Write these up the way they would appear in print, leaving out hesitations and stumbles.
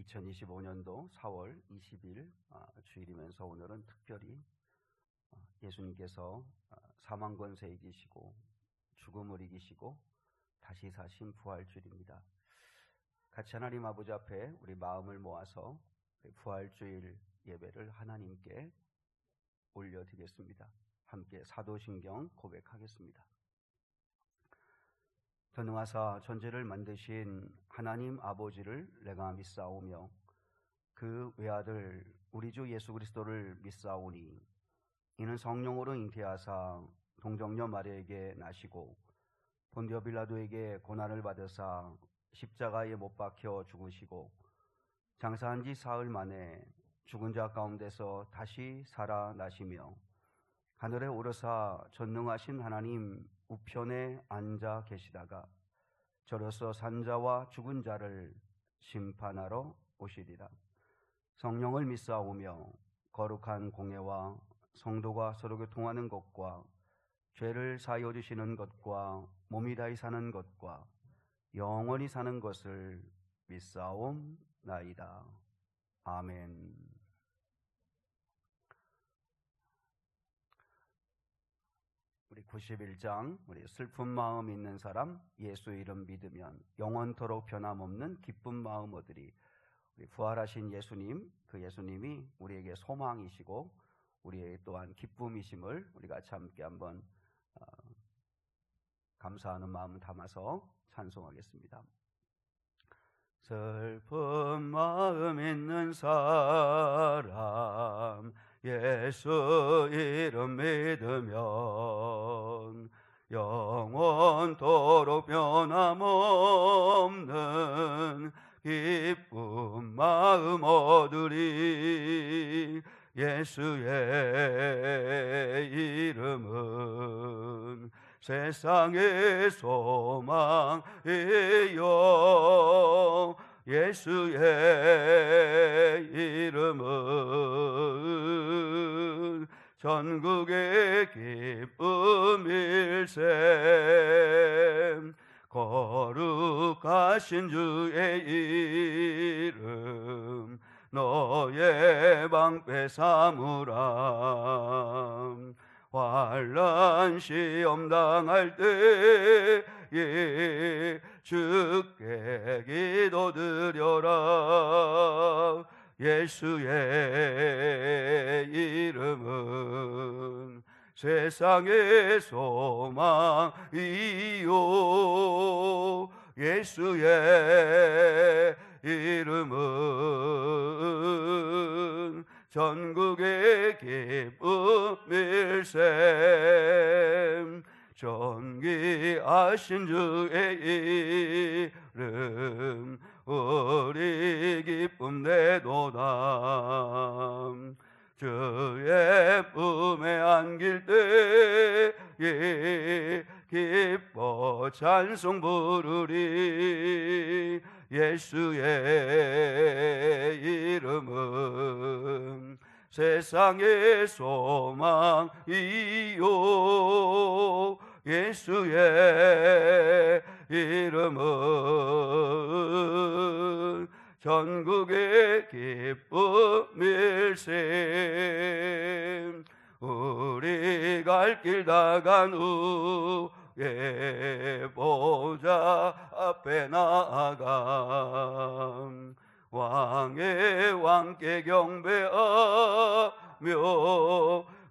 2025년도 4월 20일 주일이면서 오늘은 특별히 예수님께서 사망 권세 이기시고 죽음을 이기시고 다시 사신 부활주일입니다. 같이 하나님 아버지 앞에 우리 마음을 모아서 부활주일 예배를 하나님께 올려드리겠습니다. 함께 사도신경 고백하겠습니다. 전능하사 전지를 만드신 하나님 아버지를 내가 믿사오며 그 외아들 우리 주 예수 그리스도를 믿사오니 이는 성령으로 잉태하사 동정녀 마리아에게 나시고 본디오 빌라도에게 고난을 받으사 십자가에 못 박혀 죽으시고 장사한 지 사흘 만에 죽은 자 가운데서 다시 살아나시며 하늘에 오르사 전능하신 하나님 우편에 앉아 계시다가 저로서 산자와 죽은 자를 심판하러 오시리라. 성령을 믿사오며 거룩한 공예와 성도가 서로 교통하는 것과 죄를 사하여 주시는 것과 몸이 다히 사는 것과 영원히 사는 것을 믿사옵나이다. 아멘. 우리 91장 우리 슬픈 마음 있는 사람 예수 이름 믿으면 영원토록 변함없는 기쁜 마음 얻으리. 우리 부활하신 예수님, 그 예수님이 우리에게 소망이시고 우리에게 또한 기쁨이심을 우리가 같이 함께 한번 감사하는 마음을 담아서 찬송하겠습니다. 슬픈 마음 있는 사람 예수 이름 믿으면 영원토록 변함없는 기쁜 마음 얻으리. 예수의 이름은 세상의 소망이요 예수의 이름은 전국의 기쁨일세. 거룩하신 주의 이름 너의 방패 삼으라. 환난 시험 당할 때에 주께 기도드려라. 예수의 이름은 세상의 소망이요 예수의 이름은 전국의 기쁨일세. 존귀하신 주의 이름 우리 기쁨 내도다. 주의 품에 안길 때에 기뻐 찬송 부르리. 예수의 이름은 세상의 소망이요 예수의 이름은 전국의 기쁨일세. 우리 갈 길 다간 후에 보좌 앞에 나아가 왕의 왕께 경배하며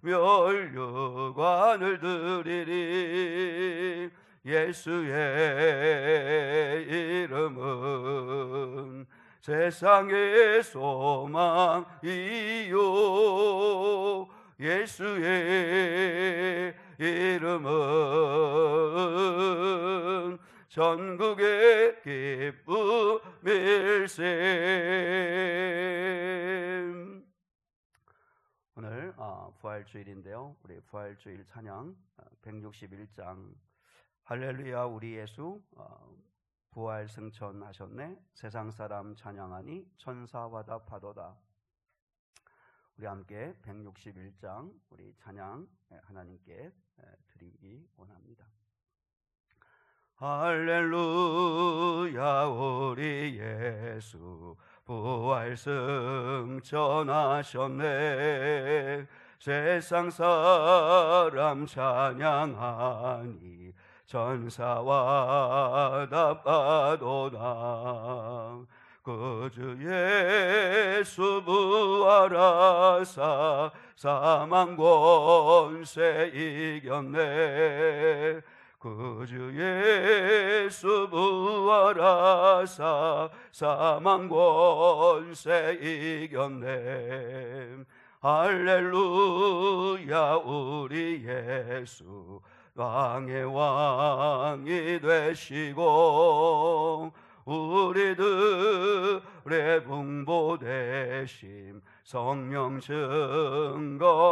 멸류관을 드리리. 예수의 이름은 세상의 소망이요 예수의 이름은 전국의 기쁨일세. 오늘 부활주일인데요. 우리 부활주일 찬양 161장 할렐루야 우리 예수 부활 승천하셨네 세상 사람 찬양하니 천사 화답하도다. 우리 함께 161장 우리 찬양 하나님께 드리기 원합니다. 할렐루야 우리 예수 부활 승천하셨네. 세상 사람 찬양하니 전사와 답하도다. 그 주 예수 부활하사 사망 권세 이겼네. 그 주 예수 부활하사 사망 권세 이겼네. 할렐루야 우리 예수 왕의 왕이 되시고 우리들의 분보되심 성령 증거하시네.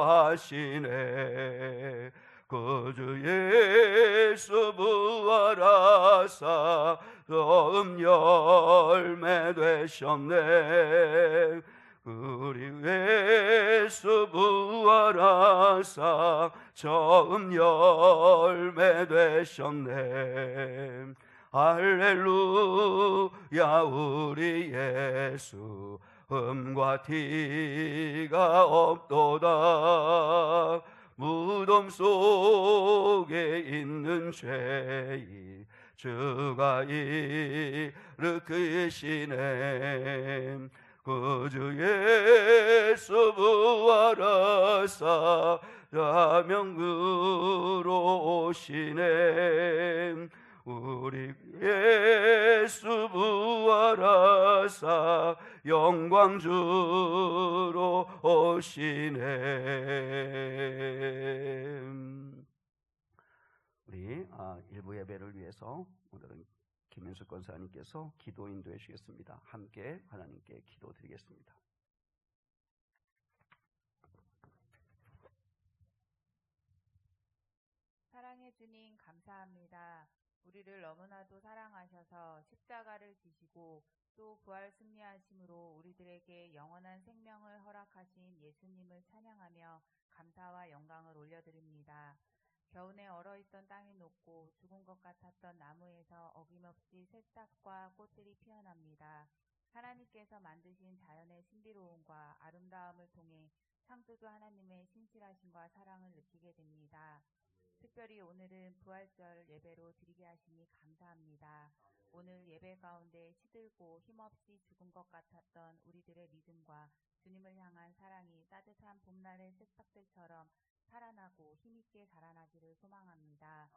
그 주 예수 부활하사 처음 열매 되셨네. 우리 예수 부활하사 처음 열매 되셨네. 할렐루야 우리 예수 흠과 티가 없도다. 무덤 속에 있는 죄인 주가 일으키시네. 그 주 예수 부활하사 사명으로 오시네. 우리 예수 부활하사 영광 주로 오시네. 우리 일부 예배를 위해서 오늘은 김윤숙 권사님께서 기도 인도해 주시겠습니다. 함께 하나님께 기도드리겠습니다. 사랑해 주님 감사합니다. 우리를 너무나도 사랑하셔서 십자가를 지시고 또 부활 승리하심으로 우리들에게 영원한 생명을 허락하신 예수님을 찬양하며 감사와 영광을 올려드립니다. 겨우내 얼어있던 땅이 녹고 죽은 것 같았던 나무에서 어김없이 새싹과 꽃들이 피어납니다. 하나님께서 만드신 자연의 신비로움과 아름다움을 통해 창조주 하나님의 신실하심과 사랑을 느끼게 됩니다. 특별히 오늘은 부활절 예배로 드리게 하시니 감사합니다. 오늘 예배 가운데 시들고 힘없이 죽은 것 같았던 우리들의 믿음과 주님을 향한 사랑이 따뜻한 봄날의 새싹들처럼 살아나고 힘있게 자라나기를 소망합니다.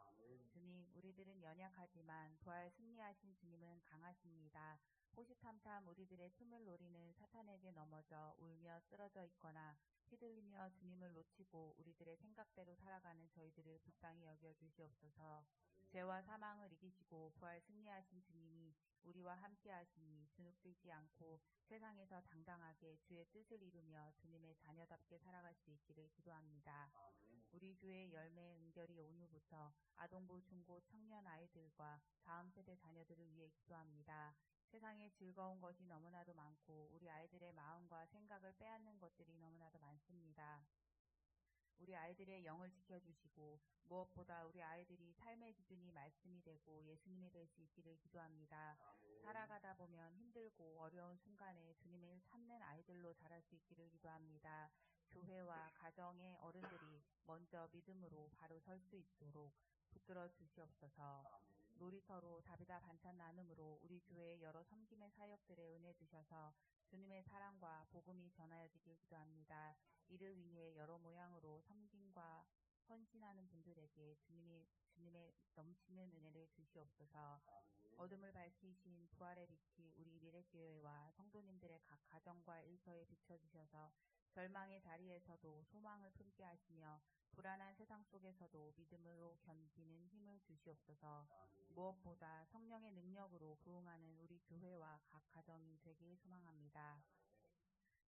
주님, 우리들은 연약하지만 부활 승리하신 주님은 강하십니다. 호시탐탐 우리들의 틈을 노리는 사탄에게 넘어져 울며 쓰러져 있거나 휘둘리며 주님을 놓치고 우리들의 생각대로 살아가는 저희들을 불쌍히 여겨 주시옵소서. 죄와 사망을 이기시고 부활 승리하신 주님이 우리와 함께 하시니 주눅들지 않고 세상에서 당당하게 주의 뜻을 이루며 주님의 자녀답게 살아갈 수 있기를 기도합니다. 우리 교회 열매 은결이 오늘부터 아동부, 중고, 청년 아이들과 다음 세대 자녀들을 위해 기도합니다. 세상에 즐거운 것이 너무나도 많고 우리 아이들의 마음과 생각을 빼앗는 것들이 너무나도 많습니다. 우리 아이들의 영을 지켜주시고 무엇보다 우리 아이들이 삶의 기준이 말씀이 되고 예수님이 될 수 있기를 기도합니다. 살아가다 보면 힘들고 어려운 순간에 주님을 찾는 아이들로 자랄 수 있기를 기도합니다. 교회와 가정의 어른들이 먼저 믿음으로 바로 설 수 있도록 붙들어 주시옵소서. 놀이터로 다비다 반찬 나눔으로 우리 교회의 여러 섬김의 사역들에 은혜 주셔서 주님의 사랑과 복음이 전하여지길 기도합니다. 이를 위해 여러 모양으로 섬김과 헌신하는 분들에게 주님의 넘치는 은혜를 주시옵소서. 어둠을 밝히신 부활의 빛이 우리 미래교회와 성도님들의 각 가정과 일터에 비춰주셔서 절망의 자리에서도 소망을 품게 하시며 불안한 세상 속에서도 믿음으로 견디는 힘을 주시옵소서. 무엇보다 성령의 능력으로 부응하는 우리 교회와 각 가정이 되길 소망합니다.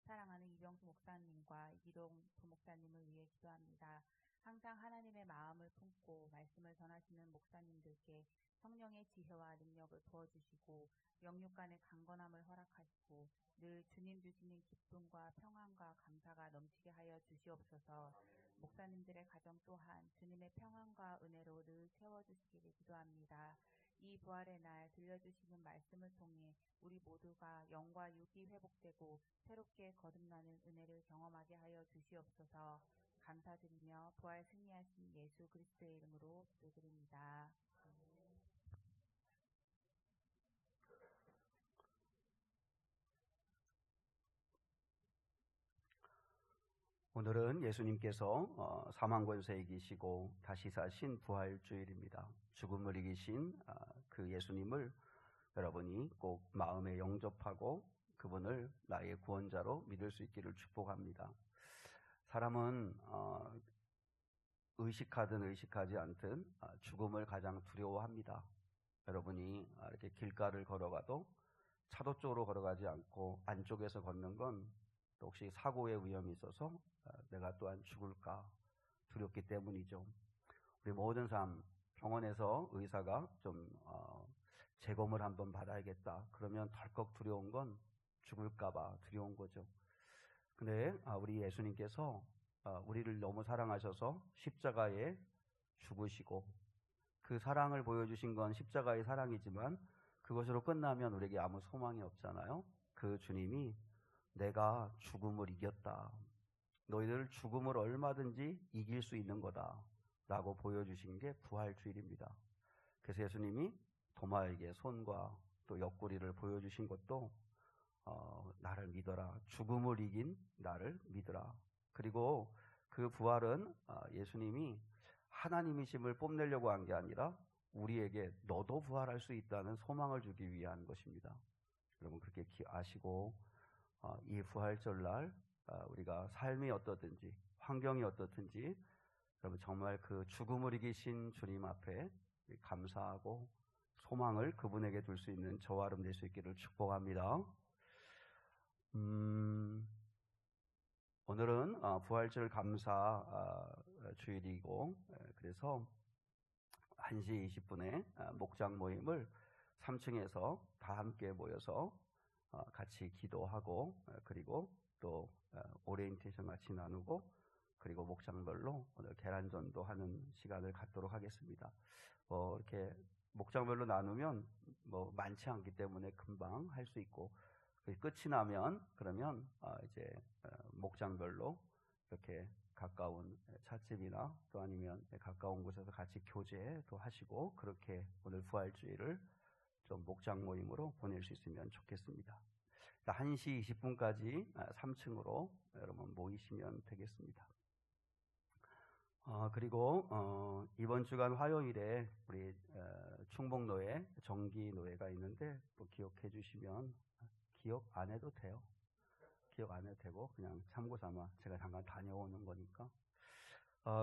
사랑하는 이병수 목사님과 이기동 부목사님을 위해 기도합니다. 항상 하나님의 마음을 품고 말씀을 전하시는 목사님들께 성령의 지혜와 능력을 부어주시고 영육 간의 강건함을 허락하시고 늘 주님 주시는 기쁨과 평안과 감사가 넘치게 하여 주시옵소서. 목사님들의 가정 또한 주님의 평안과 은혜로 늘 채워주시기를 기도합니다. 이 부활의 날 들려주시는 말씀을 통해 우리 모두가 영과 육이 회복되고 새롭게 거듭나는 은혜를 경험하게 하여 주시옵소서. 감사드리며 부활 승리하신 예수 그리스도의 이름으로 기도드립니다. 오늘은 예수님께서 사망 권세에 이기시고 다시 사신 부활주일입니다. 죽음을 이기신 그 예수님을 여러분이 꼭 마음에 영접하고 그분을 나의 구원자로 믿을 수 있기를 축복합니다. 사람은 의식하든 의식하지 않든 죽음을 가장 두려워합니다. 여러분이 이렇게 길가를 걸어가도 차도 쪽으로 걸어가지 않고 안쪽에서 걷는 건 또 혹시 사고의 위험이 있어서 내가 또한 죽을까 두렵기 때문이죠. 우리 모든 삶, 병원에서 의사가 좀 재검을 한번 받아야겠다. 그러면 덜컥 두려운 건 죽을까봐 두려운 거죠. 근데 우리 예수님께서 우리를 너무 사랑하셔서 십자가에 죽으시고 그 사랑을 보여주신 건 십자가의 사랑이지만 그것으로 끝나면 우리에게 아무 소망이 없잖아요. 그 주님이 내가 죽음을 이겼다. 너희들 죽음을 얼마든지 이길 수 있는 거다. 라고 보여주신 게 부활주일입니다. 그래서 예수님이 도마에게 손과 또 옆구리를 보여주신 것도 나를 믿어라. 죽음을 이긴 나를 믿어라. 그리고 그 부활은 예수님이 하나님이심을 뽐내려고 한 게 아니라 우리에게 너도 부활할 수 있다는 소망을 주기 위한 것입니다. 여러분 그렇게 아시고 이 부활절날 우리가 삶이 어떻든지 환경이 어떻든지 여러분 정말 그 죽음을 이기신 주님 앞에 감사하고 소망을 그분에게 둘 수 있는 저와 여러분 될 수 있기를 축복합니다. 오늘은 부활절 감사 주일이고 그래서 1시 20분에 목장 모임을 3층에서 다 함께 모여서 같이 기도하고 그리고 또 오리엔테이션 같이 나누고 그리고 목장별로 오늘 계란전도 하는 시간을 갖도록 하겠습니다. 이렇게 목장별로 나누면 많지 않기 때문에 금방 할 수 있고 끝이 나면 그러면 이제 목장별로 이렇게 가까운 찻집이나 또 아니면 가까운 곳에서 같이 교제도 하시고 그렇게 오늘 부활주일을 좀 목장 모임으로 보낼 수 있으면 좋겠습니다. 1시 20분까지 3층으로 여러분 모이시면 되겠습니다. 그리고 이번 주간 화요일에 우리 충북노회 정기노회가 있는데 또 기억해 주시면 기억 안 해도 돼요. 기억 안 해도 되고 그냥 참고 삼아 제가 잠깐 다녀오는 거니까.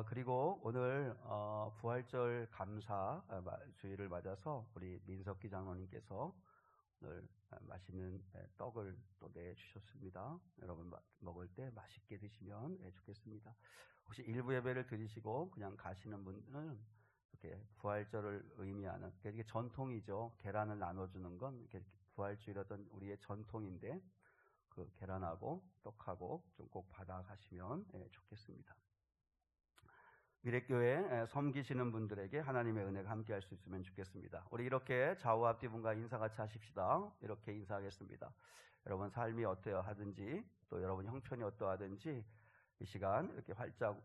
그리고 오늘 부활절 감사 주일을 맞아서 우리 민석기 장로님께서 오늘 맛있는 떡을 또 내주셨습니다. 여러분 먹을 때 맛있게 드시면 좋겠습니다. 혹시 일부 예배를 드리시고 그냥 가시는 분들은 이렇게 부활절을 의미하는 이게 전통이죠. 계란을 나눠주는 건 이렇게 부활주일 어떤 우리의 전통인데 그 계란하고 떡하고 좀 꼭 받아가시면 좋겠습니다. 미래교회 섬기시는 분들에게 하나님의 은혜가 함께할 수 있으면 좋겠습니다. 우리 이렇게 좌우 앞뒤 분과 인사 같이 하십시다. 이렇게 인사하겠습니다. 여러분 삶이 어떠하든지 또 여러분 형편이 어떠하든지 이 시간 이렇게 활짝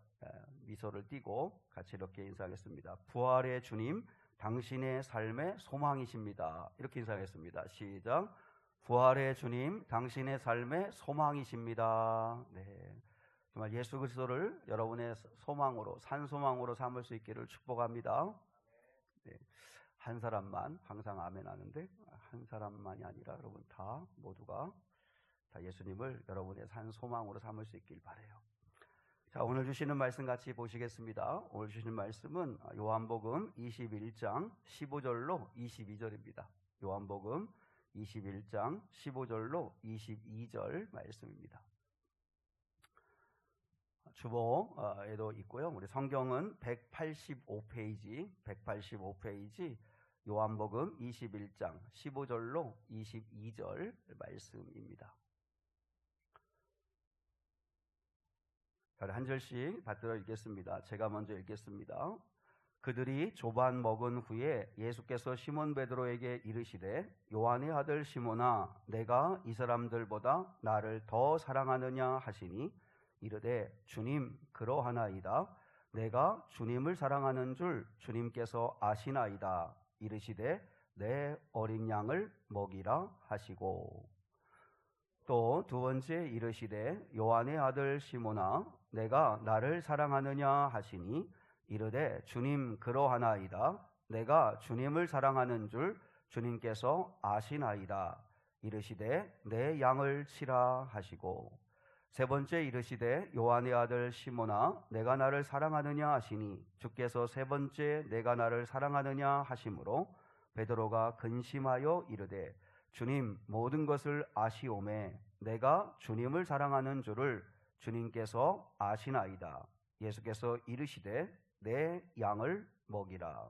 미소를 띠고 같이 이렇게 인사하겠습니다. 부활의 주님, 당신의 삶의 소망이십니다. 이렇게 인사하겠습니다. 시작. 부활의 주님, 당신의 삶의 소망이십니다. 네. 정말 예수 그리스도를 여러분의 소망으로, 산소망으로 삼을 수 있기를 축복합니다. 네. 한 사람만 항상 아멘 하는데 한 사람만이 아니라 여러분 다 모두가 다 예수님을 여러분의 산소망으로 삼을 수 있길 바라요. 자, 오늘 주시는 말씀 같이 보시겠습니다. 오늘 주시는 말씀은 요한복음 21장 15절로 22절입니다. 요한복음 21장 15절로 22절 말씀입니다. 주보에도 있고요. 우리 성경은 185페이지 요한복음 21장 15절로 22절 말씀입니다. 한 절씩 받들어 읽겠습니다. 제가 먼저 읽겠습니다. 그들이 조반 먹은 후에 예수께서 시몬 베드로에게 이르시되 요한의 아들 시몬아 내가 이 사람들보다 나를 더 사랑하느냐 하시니 이르되 주님 그러하나이다. 내가 주님을 사랑하는 줄 주님께서 아시나이다. 이르시되 내 어린 양을 먹이라 하시고 또 두 번째 이르시되 요한의 아들 시몬아 내가 나를 사랑하느냐 하시니 이르되 주님 그러하나이다. 내가 주님을 사랑하는 줄 주님께서 아시나이다. 이르시되 내 양을 치라 하시고 세 번째 이르시되 요한의 아들 시몬아 내가 나를 사랑하느냐 하시니 주께서 세 번째 내가 나를 사랑하느냐 하심으로 베드로가 근심하여 이르되 주님 모든 것을 아시오매 내가 주님을 사랑하는 줄을 주님께서 아시나이다. 예수께서 이르시되 내 양을 먹이라.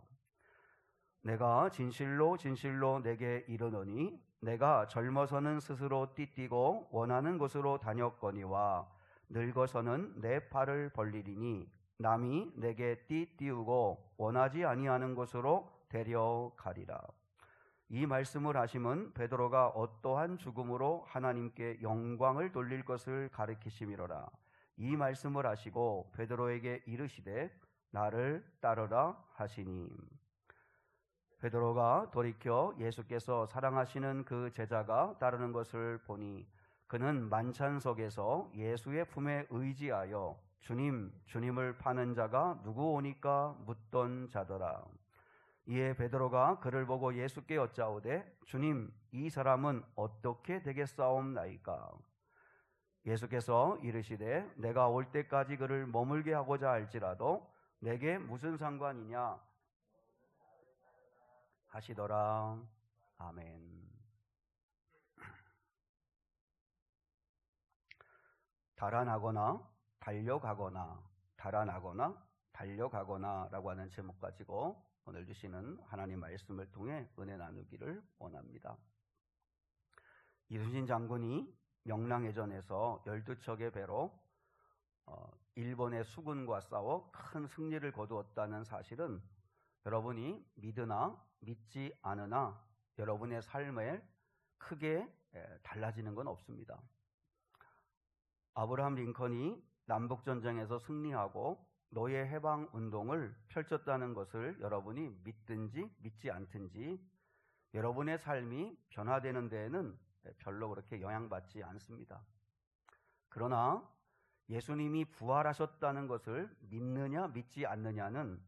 내가 진실로 진실로 내게 이르노니 내가 젊어서는 스스로 띠뛰고 원하는 곳으로 다녔거니와 늙어서는 내 팔을 벌리리니 남이 내게 띠띠우고 원하지 아니하는 곳으로 데려가리라. 이 말씀을 하심은 베드로가 어떠한 죽음으로 하나님께 영광을 돌릴 것을 가르치심이로라. 이 말씀을 하시고 베드로에게 이르시되 나를 따르라 하시니 베드로가 돌이켜 예수께서 사랑하시는 그 제자가 따르는 것을 보니 그는 만찬석에서 예수의 품에 의지하여 주님을 파는 자가 누구 오니까 묻던 자더라. 이에 베드로가 그를 보고 예수께 여짜오되 주님 이 사람은 어떻게 되겠사옵나이까? 예수께서 이르시되 내가 올 때까지 그를 머물게 하고자 할지라도 내게 무슨 상관이냐 하시더라. 아멘. 달아나거나 달려가거나 달아나거나 달려가거나 라고 하는 제목 가지고 오늘 주시는 하나님 말씀을 통해 은혜 나누기를 원합니다. 이순신 장군이 명랑해전에서 12척의 배로 일본의 수군과 싸워 큰 승리를 거두었다는 사실은 여러분이 믿으나 믿지 않으나 여러분의 삶에 크게 달라지는 건 없습니다. 아브라함 링컨이 남북전쟁에서 승리하고 노예 해방 운동을 펼쳤다는 것을 여러분이 믿든지 믿지 않든지 여러분의 삶이 변화되는 데에는 별로 그렇게 영향받지 않습니다. 그러나 예수님이 부활하셨다는 것을 믿느냐 믿지 않느냐는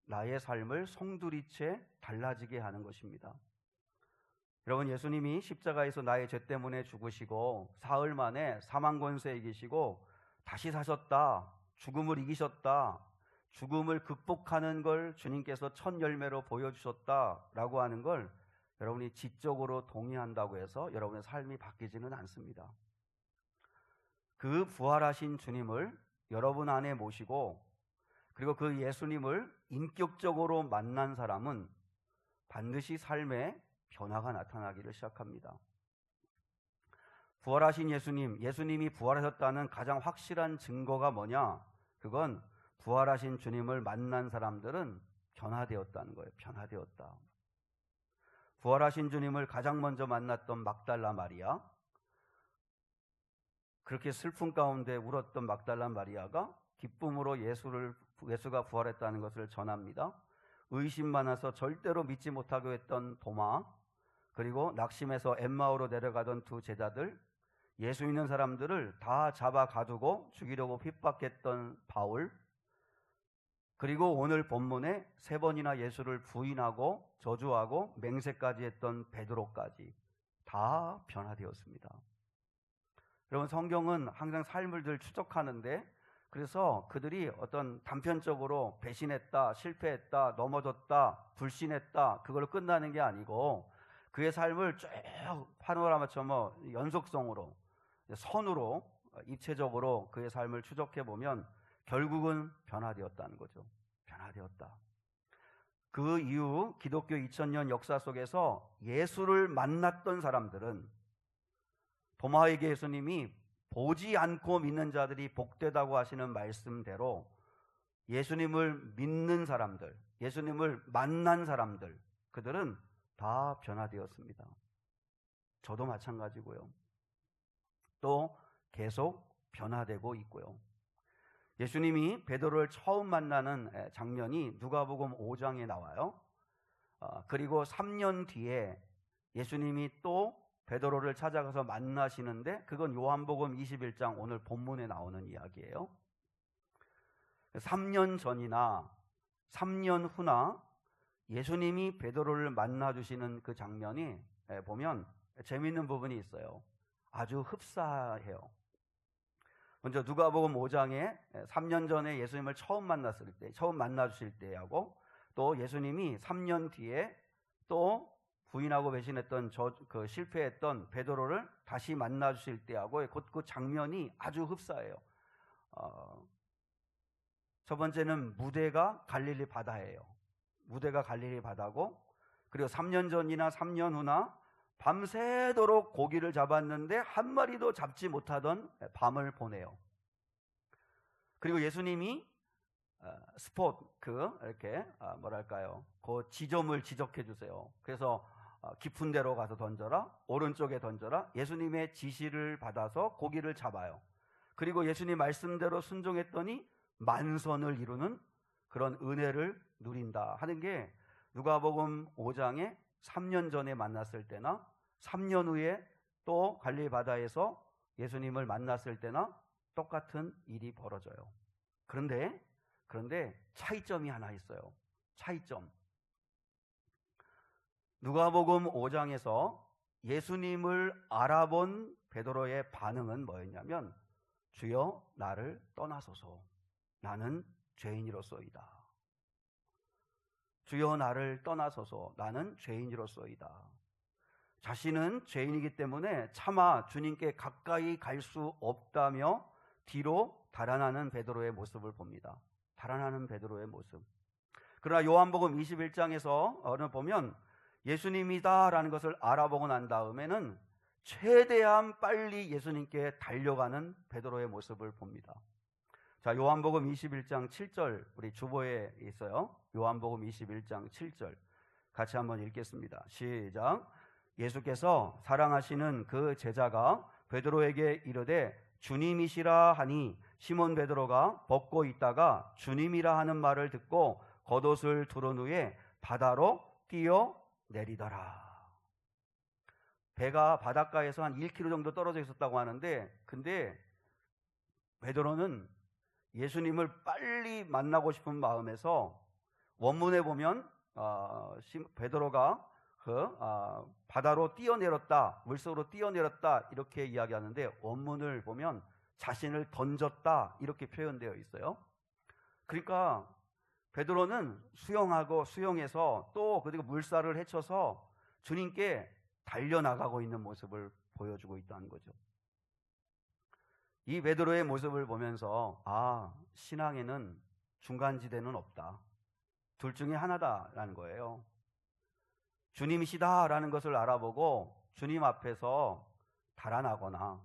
나의 삶을 송두리째 달라지게 하는 것입니다. 여러분, 예수님이 십자가에서 나의 죄 때문에 죽으시고 사흘 만에 사망 권세에 이기시고 다시 사셨다, 죽음을 이기셨다, 죽음을 극복하는 걸 주님께서 첫 열매로 보여주셨다라고 하는 걸 여러분이 지적으로 동의한다고 해서 여러분의 삶이 바뀌지는 않습니다. 그 부활하신 주님을 여러분 안에 모시고 그리고 그 예수님을 인격적으로 만난 사람은 반드시 삶에 변화가 나타나기를 시작합니다. 부활하신 예수님이 부활하셨다는 가장 확실한 증거가 뭐냐? 그건 부활하신 주님을 만난 사람들은 변화되었다는 거예요. 변화되었다. 부활하신 주님을 가장 먼저 만났던 막달라 마리아, 그렇게 슬픔 가운데 울었던 막달라 마리아가 기쁨으로 예수가 부활했다는 것을 전합니다. 의심 많아서 절대로 믿지 못하고 했던 도마, 그리고 낙심해서 엠마오로 내려가던 두 제자들, 예수 믿는 사람들을 다 잡아 가두고 죽이려고 핍박했던 바울, 그리고 오늘 본문에 3번이나 예수를 부인하고 저주하고 맹세까지 했던 베드로까지 다 변화되었습니다. 여러분, 성경은 항상 삶을 늘 추적하는데 그래서 그들이 어떤 단편적으로 배신했다, 실패했다, 넘어졌다, 불신했다 그걸로 끝나는 게 아니고 그의 삶을 쭉 파노라마처럼 연속성으로 선으로 입체적으로 그의 삶을 추적해 보면 결국은 변화되었다는 거죠. 변화되었다. 그 이후 기독교 2000년 역사 속에서 예수를 만났던 사람들은 도마에게 예수님이 보지 않고 믿는 자들이 복되다고 하시는 말씀대로 예수님을 믿는 사람들, 예수님을 만난 사람들, 그들은 다 변화되었습니다. 저도 마찬가지고요. 또 계속 변화되고 있고요. 예수님이 베드로를 처음 만나는 장면이 누가복음 5장에 나와요. 그리고 3년 뒤에 예수님이 또 베드로를 찾아가서 만나시는데, 그건 요한복음 21장 오늘 본문에 나오는 이야기예요. 3년 전이나 3년 후나 예수님이 베드로를 만나주시는 그 장면이 보면 재미있는 부분이 있어요. 아주 흡사해요. 먼저 누가복음 5장에 3년 전에 예수님을 처음 만났을 때, 처음 만나주실 때하고, 또 예수님이 3년 뒤에 또 부인하고 배신했던 그 실패했던 베드로를 다시 만나주실 때하고 그 장면이 아주 흡사해요. 첫 번째는 무대가 갈릴리 바다예요. 무대가 갈릴리 바다고, 그리고 3년 전이나 3년 후나 밤새도록 고기를 잡았는데 한 마리도 잡지 못하던 밤을 보내요. 그리고 예수님이 이렇게 그 지점을 지적해 주세요. 그래서 깊은 데로 가서 던져라, 오른쪽에 던져라. 예수님의 지시를 받아서 고기를 잡아요. 그리고 예수님 말씀대로 순종했더니 만선을 이루는 그런 은혜를 누린다 하는 게 누가복음 5장에 3년 전에 만났을 때나 3년 후에 또 갈릴리 바다에서 예수님을 만났을 때나 똑같은 일이 벌어져요. 그런데 차이점이 하나 있어요. 차이점. 누가복음 5장에서 예수님을 알아본 베드로의 반응은 뭐였냐면, 주여 나를 떠나소서, 나는 죄인이로소이다. 주여 나를 떠나소서, 나는 죄인이로소이다. 자신은 죄인이기 때문에 차마 주님께 가까이 갈 수 없다며 뒤로 달아나는 베드로의 모습을 봅니다. 달아나는 베드로의 모습. 그러나 요한복음 21장에서 보면 예수님이다라는 것을 알아보고 난 다음에는 최대한 빨리 예수님께 달려가는 베드로의 모습을 봅니다. 자, 요한복음 21장 7절, 우리 주보에 있어요. 요한복음 21장 7절 같이 한번 읽겠습니다. 시작. 예수께서 사랑하시는 그 제자가 베드로에게 이르되 주님이시라 하니, 시몬 베드로가 벗고 있다가 주님이라 하는 말을 듣고 겉옷을 두른 후에 바다로 뛰어내리더라. 배가 바닷가에서 한 1km 정도 떨어져 있었다고 하는데, 근데 베드로는 예수님을 빨리 만나고 싶은 마음에서, 원문에 보면 베드로가 바다로 뛰어내렸다, 물속으로 뛰어내렸다 이렇게 이야기하는데, 원문을 보면 자신을 던졌다 이렇게 표현되어 있어요. 그러니까 베드로는 수영해서 또 그리고 물살을 헤쳐서 주님께 달려나가고 있는 모습을 보여주고 있다는 거죠. 이 베드로의 모습을 보면서 신앙에는 중간지대는 없다, 둘 중에 하나다라는 거예요. 주님이시다라는 것을 알아보고 주님 앞에서 달아나거나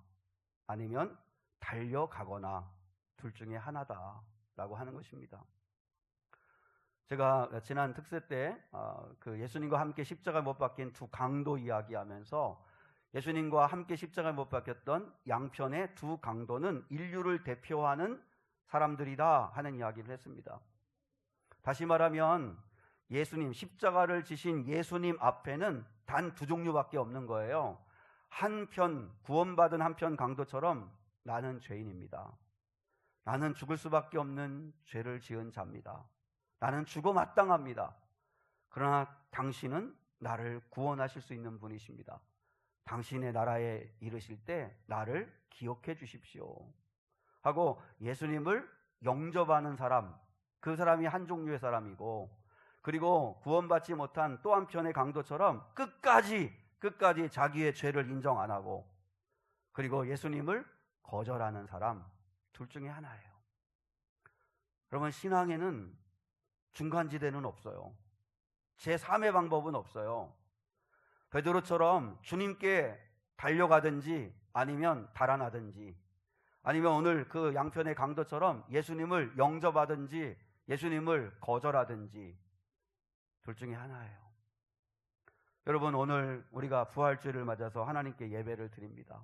아니면 달려가거나 둘 중에 하나다라고 하는 것입니다. 제가 지난 특세 때 그 예수님과 함께 십자가에 못 박힌 두 강도 이야기하면서, 예수님과 함께 십자가에 못 박혔던 양편의 두 강도는 인류를 대표하는 사람들이다 하는 이야기를 했습니다. 다시 말하면 예수님, 십자가를 지신 예수님 앞에는 단 두 종류밖에 없는 거예요. 한편, 구원받은 한편 강도처럼 나는 죄인입니다. 나는 죽을 수밖에 없는 죄를 지은 자입니다. 나는 죽어 마땅합니다. 그러나 당신은 나를 구원하실 수 있는 분이십니다. 당신의 나라에 이르실 때 나를 기억해 주십시오 하고 예수님을 영접하는 사람, 그 사람이 한 종류의 사람이고, 그리고 구원받지 못한 또 한편의 강도처럼 끝까지 자기의 죄를 인정 안 하고, 그리고 예수님을 거절하는 사람, 둘 중에 하나예요. 여러분, 신앙에는 중간지대는 없어요. 제3의 방법은 없어요. 베드로처럼 주님께 달려가든지 아니면 달아나든지, 아니면 오늘 그 양편의 강도처럼 예수님을 영접하든지 예수님을 거절하든지 둘 중에 하나예요. 여러분, 오늘 우리가 부활주일을 맞아서 하나님께 예배를 드립니다.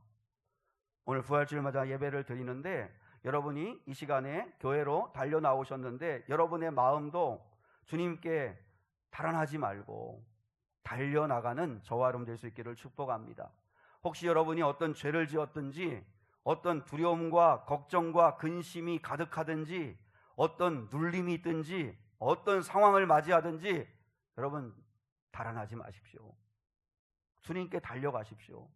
오늘 부활주일 맞아 예배를 드리는데 여러분이 이 시간에 교회로 달려 나오셨는데 여러분의 마음도 주님께 달아나지 말고 달려나가는 저와 여러분 될 수 있기를 축복합니다. 혹시 여러분이 어떤 죄를 지었든지 어떤 두려움과 걱정과 근심이 가득하든지 어떤 눌림이 있든지 어떤 상황을 맞이하든지 여러분 달아나지 마십시오. 주님께 달려가십시오.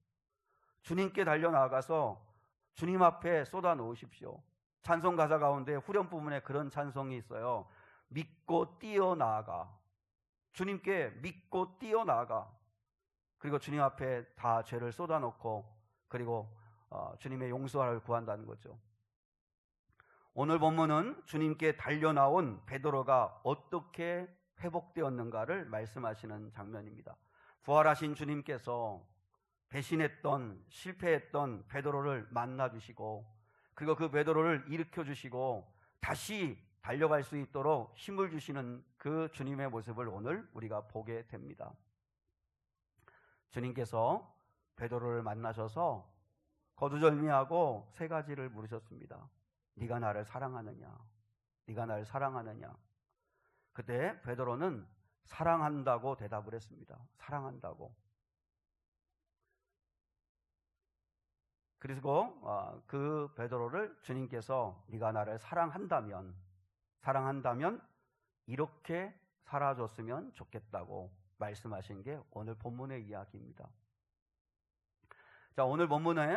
주님께 달려나가서 주님 앞에 쏟아 놓으십시오. 찬송 가사 가운데 후렴 부분에 그런 찬송이 있어요. 믿고 뛰어나아가. 주님께 믿고 뛰어나아가. 그리고 주님 앞에 다 죄를 쏟아놓고 그리고 주님의 용서를 구한다는 거죠. 오늘 본문은 주님께 달려나온 베드로가 어떻게 회복되었는가를 말씀하시는 장면입니다. 부활하신 주님께서 배신했던 실패했던 베드로를 만나주시고 그리고 그 베드로를 일으켜주시고 다시 달려갈 수 있도록 힘을 주시는 그 주님의 모습을 오늘 우리가 보게 됩니다. 주님께서 베드로를 만나셔서 거두절미하고 세 가지를 물으셨습니다. 네가 나를 사랑하느냐? 네가 나를 사랑하느냐? 그때 베드로는 사랑한다고 대답을 했습니다. 사랑한다고. 그리고 그 베드로를 주님께서 네가 나를 사랑한다면 이렇게 살아줬으면 좋겠다고 말씀하신 게 오늘 본문의 이야기입니다. 자, 오늘 본문에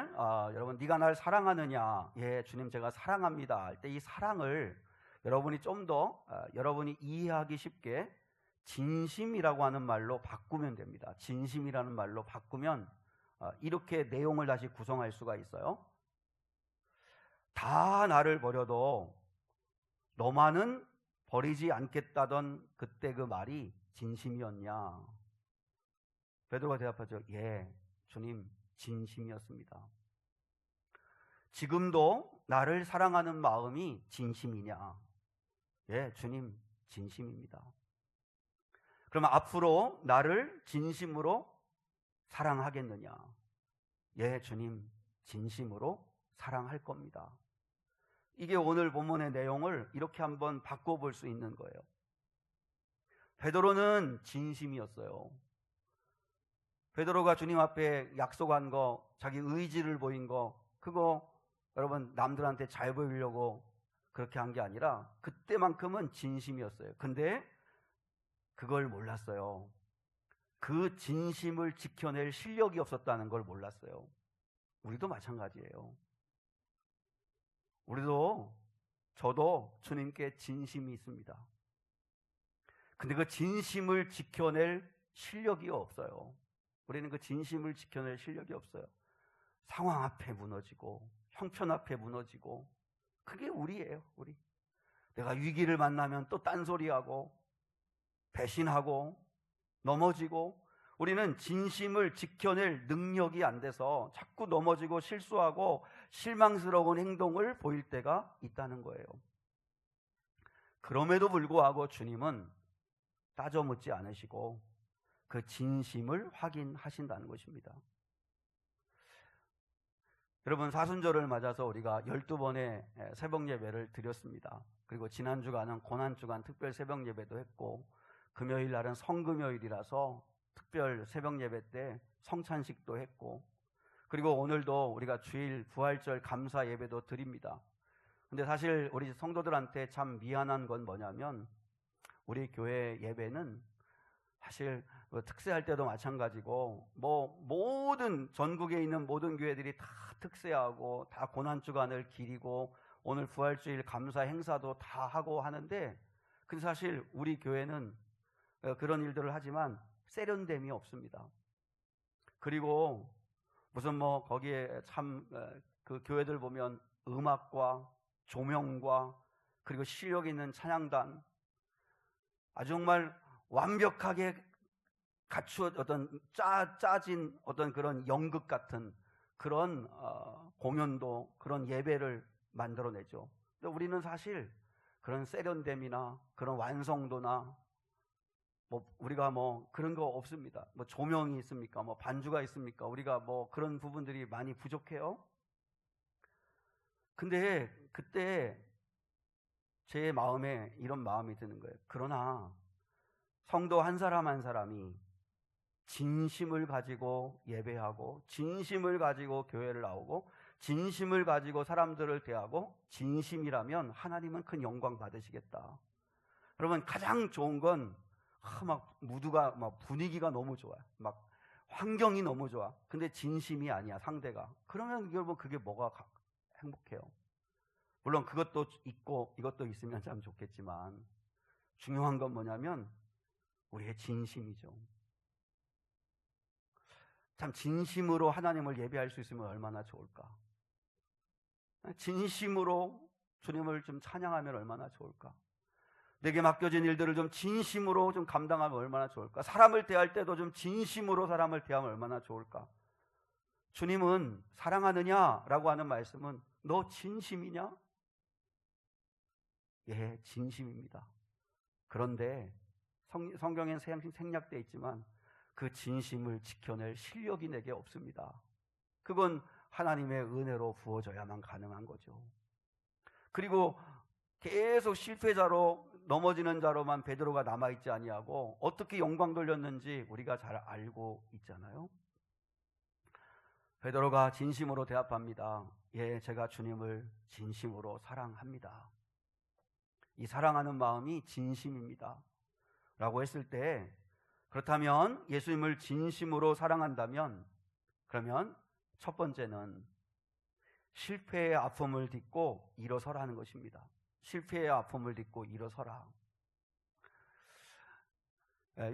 여러분 네가 나를 사랑하느냐? 예, 주님 제가 사랑합니다. 할 때 이 사랑을 여러분이 좀 더 여러분이 이해하기 쉽게 진심이라고 하는 말로 바꾸면 됩니다. 진심이라는 말로 바꾸면 이렇게 내용을 다시 구성할 수가 있어요. 다 나를 버려도 너만은 버리지 않겠다던 그때 그 말이 진심이었냐? 베드로가 대답하죠. 예, 주님 진심이었습니다. 지금도 나를 사랑하는 마음이 진심이냐? 예, 주님 진심입니다. 그러면 앞으로 나를 진심으로 사랑하겠느냐? 예, 주님 진심으로 사랑할 겁니다. 이게 오늘 본문의 내용을 이렇게 한번 바꿔볼 수 있는 거예요. 베드로는 진심이었어요. 베드로가 주님 앞에 약속한 거, 자기 의지를 보인 거, 그거 여러분 남들한테 잘 보이려고 그렇게 한 게 아니라 그때만큼은 진심이었어요. 근데 그걸 몰랐어요. 그 진심을 지켜낼 실력이 없었다는 걸 몰랐어요. 우리도 마찬가지예요. 저도 주님께 진심이 있습니다. 근데 그 진심을 지켜낼 실력이 없어요. 우리는 그 진심을 지켜낼 실력이 없어요. 상황 앞에 무너지고 형편 앞에 무너지고 그게 우리예요. 우리. 내가 위기를 만나면 또 딴소리하고 배신하고 넘어지고 우리는 진심을 지켜낼 능력이 안 돼서 자꾸 넘어지고 실수하고 실망스러운 행동을 보일 때가 있다는 거예요. 그럼에도 불구하고 주님은 따져 묻지 않으시고 그 진심을 확인하신다는 것입니다. 여러분, 사순절을 맞아서 우리가 12번의 새벽 예배를 드렸습니다. 그리고 지난 주간은 고난주간 특별 새벽 예배도 했고 금요일 날은 성금요일이라서 특별 새벽 예배 때 성찬식도 했고 그리고 오늘도 우리가 주일 부활절 감사 예배도 드립니다. 근데 사실 우리 성도들한테 참 미안한 건 뭐냐면 우리 교회 예배는 사실 특세할 때도 마찬가지고 모든 전국에 있는 모든 교회들이 다 특세하고 다 고난주간을 기리고 오늘 부활주일 감사 행사도 다 하고 하는데 근데 사실 우리 교회는 그런 일들을 하지만 세련됨이 없습니다. 그리고 무슨 거기에 참 그 교회들 보면 음악과 조명과 그리고 실력 있는 찬양단 아주 정말 완벽하게 갖추어 짜진 어떤 그런 연극 같은 그런 공연도 그런 예배를 만들어내죠. 근데 우리는 사실 그런 세련됨이나 그런 완성도나 우리가 그런 거 없습니다. 조명이 있습니까? 반주가 있습니까? 우리가 그런 부분들이 많이 부족해요. 근데 그때 제 마음에 이런 마음이 드는 거예요. 그러나 성도 한 사람 한 사람이 진심을 가지고 예배하고, 진심을 가지고 교회를 나오고, 진심을 가지고 사람들을 대하고, 진심이라면 하나님은 큰 영광 받으시겠다. 여러분, 가장 좋은 건 막 무드가, 막 분위기가 너무 좋아요. 막 환경이 너무 좋아. 근데 진심이 아니야, 상대가. 그러면 여러분, 그게 뭐가 행복해요? 물론 그것도 있고 이것도 있으면 참 좋겠지만, 중요한 건 뭐냐면 우리의 진심이죠. 참 진심으로 하나님을 예배할 수 있으면 얼마나 좋을까? 진심으로 주님을 좀 찬양하면 얼마나 좋을까? 내게 맡겨진 일들을 좀 진심으로 좀 감당하면 얼마나 좋을까? 사람을 대할 때도 좀 진심으로 사람을 대하면 얼마나 좋을까? 주님은 사랑하느냐라고 하는 말씀은 너 진심이냐? 예, 진심입니다. 그런데 성경엔 생략되어 있지만 그 진심을 지켜낼 실력이 내게 없습니다. 그건 하나님의 은혜로 부어져야만 가능한 거죠. 그리고 계속 실패자로 넘어지는 자로만 베드로가 남아있지 아니하고 어떻게 영광 돌렸는지 우리가 잘 알고 있잖아요. 베드로가 진심으로 대답합니다. 예, 제가 주님을 진심으로 사랑합니다. 이 사랑하는 마음이 진심입니다 라고 했을 때, 그렇다면 예수님을 진심으로 사랑한다면, 그러면 첫 번째는 실패의 아픔을 딛고 일어서라는 것입니다. 실패의 아픔을 딛고 일어서라.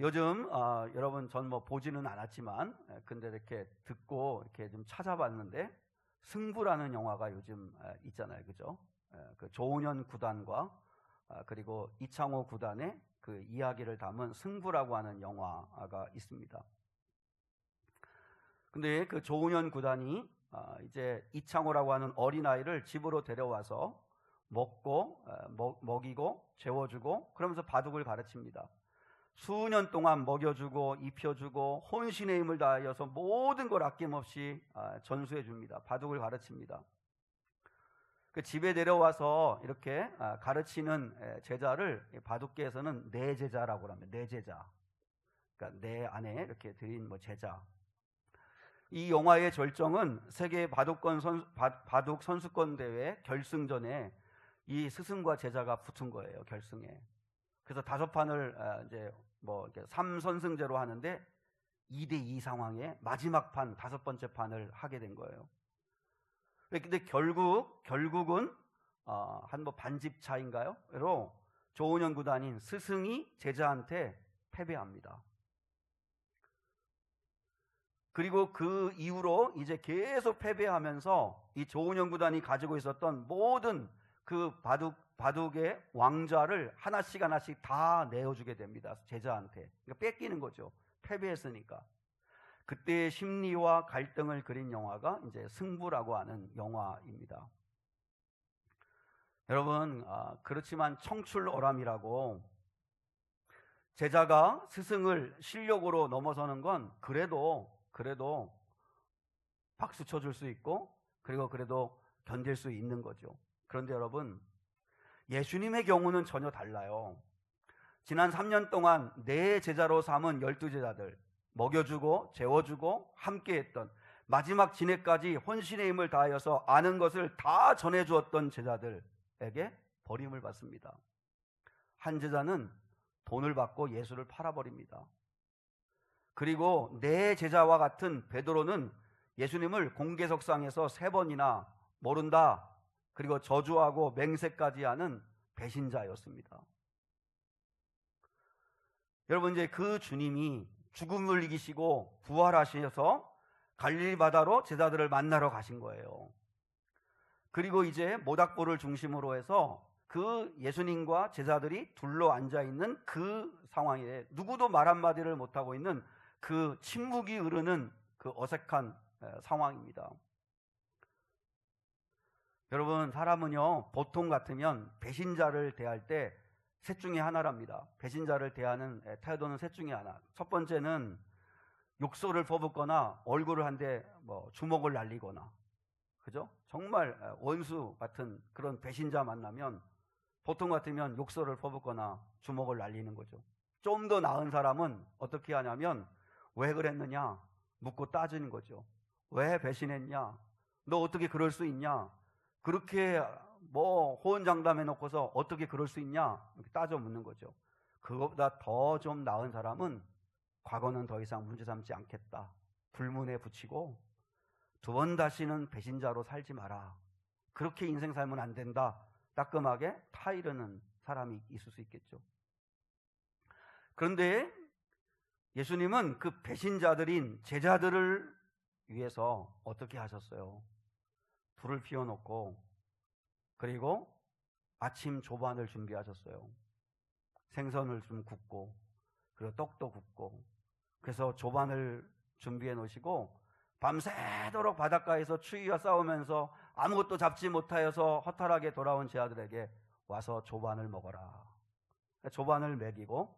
요즘 여러분, 전 보지는 않았지만 근데 이렇게 듣고 이렇게 좀 찾아봤는데, 승부라는 영화가 요즘 있잖아요, 그죠? 그 조은현 구단과 그리고 이창호 구단의 그 이야기를 담은 승부라고 하는 영화가 있습니다. 근데 그 조은현 구단이 이제 이창호라고 하는 어린아이를 집으로 데려와서 먹이고 재워주고 그러면서 바둑을 가르칩니다. 수년 동안 먹여주고 입혀주고 혼신의 힘을 다하여서 모든 걸 아낌없이 전수해 줍니다. 바둑을 가르칩니다. 그 집에 내려와서 이렇게 가르치는 제자를 바둑계에서는 내제자라고 합니다. 내제자. 그러니까 내 안에 이렇게 들인 제자. 이 영화의 절정은 세계 바둑 선수권 대회 결승전에 이 스승과 제자가 붙은 거예요, 결승에. 그래서 5판을 이제 3선승제로 하는데 2대2 상황에 마지막 판 5번째 판을 하게 된 거예요. 근데 결국은 한 반집 차인가요?로 조은현 구단인 스승이 제자한테 패배합니다. 그리고 그 이후로 이제 계속 패배하면서 이 조은현 구단이 가지고 있었던 모든 그 바둑의 왕좌를 하나씩 다 내어주게 됩니다, 제자한테. 그러니까 뺏기는 거죠, 패배했으니까. 그때의 심리와 갈등을 그린 영화가 이제 승부라고 하는 영화입니다. 여러분, 그렇지만 청출어람이라고 제자가 스승을 실력으로 넘어서는 건 그래도 박수 쳐줄 수 있고, 그리고 그래도 견딜 수 있는 거죠. 그런데 여러분, 예수님의 경우는 전혀 달라요. 지난 3년 동안 내 제자로 삼은 12제자들, 먹여주고 재워주고 함께했던, 마지막 진해까지 혼신의 힘을 다하여서 아는 것을 다 전해주었던 제자들에게 버림을 받습니다. 한 제자는 돈을 받고 예수를 팔아버립니다. 그리고 내 제자와 같은 베드로는 예수님을 공개석상에서 3번이나 모른다, 그리고 저주하고 맹세까지 하는 배신자였습니다. 여러분, 이제 그 주님이 죽음을 이기시고 부활하셔서 갈릴리 바다로 제자들을 만나러 가신 거예요. 그리고 이제 모닥불을 중심으로 해서 그 예수님과 제자들이 둘러 앉아있는 그 상황에 누구도 말 한마디를 못하고 있는 그 침묵이 흐르는 그 어색한 상황입니다. 여러분, 사람은요, 보통 같으면 배신자를 대할 때 셋 중에 하나랍니다. 배신자를 대하는 태도는 셋 중에 하나. 첫 번째는 욕설을 퍼붓거나 얼굴을 한 대 주먹을 날리거나, 그죠? 정말 원수 같은 그런 배신자 만나면 보통 같으면 욕설을 퍼붓거나 주먹을 날리는 거죠. 좀 더 나은 사람은 어떻게 하냐면 왜 그랬느냐 묻고 따지는 거죠. 왜 배신했냐? 너 어떻게 그럴 수 있냐? 그렇게 호언장담해 놓고서 어떻게 그럴 수 있냐? 이렇게 따져 묻는 거죠. 그것보다 더 좀 나은 사람은 과거는 더 이상 문제 삼지 않겠다. 불문에 붙이고 두 번 다시는 배신자로 살지 마라. 그렇게 인생 살면 안 된다. 따끔하게 타이르는 사람이 있을 수 있겠죠. 그런데 예수님은 그 배신자들인 제자들을 위해서 어떻게 하셨어요? 불을 피워놓고 그리고 아침 조반을 준비하셨어요. 생선을 좀 굽고 그리고 떡도 굽고, 그래서 조반을 준비해 놓으시고 밤새도록 바닷가에서 추위와 싸우면서 아무것도 잡지 못하여서 허탈하게 돌아온 제자들에게 와서 조반을 먹어라. 조반을 먹이고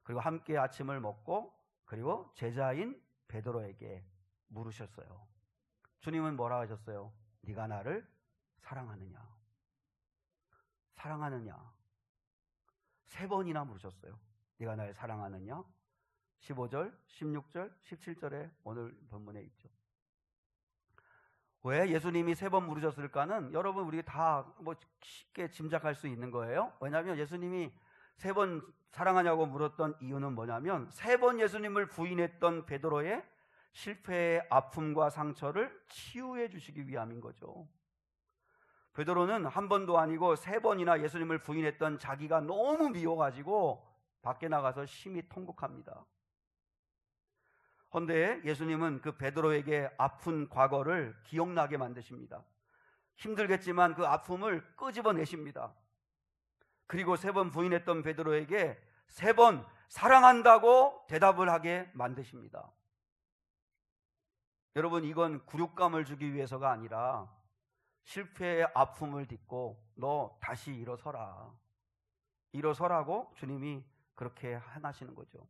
그리고 함께 아침을 먹고 그리고 제자인 베드로에게 물으셨어요. 주님은 뭐라 하셨어요? 네가 나를 사랑하느냐? 사랑하느냐? 3번이나 물으셨어요. 네가 나를 사랑하느냐? 15절, 16절, 17절에 오늘 본문에 있죠. 왜 예수님이 3번 물으셨을까는 여러분 우리 다 쉽게 짐작할 수 있는 거예요. 왜냐하면 예수님이 3번 사랑하냐고 물었던 이유는 뭐냐면 3번 예수님을 부인했던 베드로의 실패의 아픔과 상처를 치유해 주시기 위함인 거죠. 베드로는 한 번도 아니고 3번이나 예수님을 부인했던 자기가 너무 미워가지고 밖에 나가서 심히 통곡합니다. 그런데 예수님은 그 베드로에게 아픈 과거를 기억나게 만드십니다. 힘들겠지만 그 아픔을 끄집어내십니다. 그리고 3번 부인했던 베드로에게 3번 사랑한다고 대답을 하게 만드십니다. 여러분, 이건 굴욕감을 주기 위해서가 아니라 실패의 아픔을 딛고 너 다시 일어서라. 일어서라고 주님이 그렇게 하시는 거죠.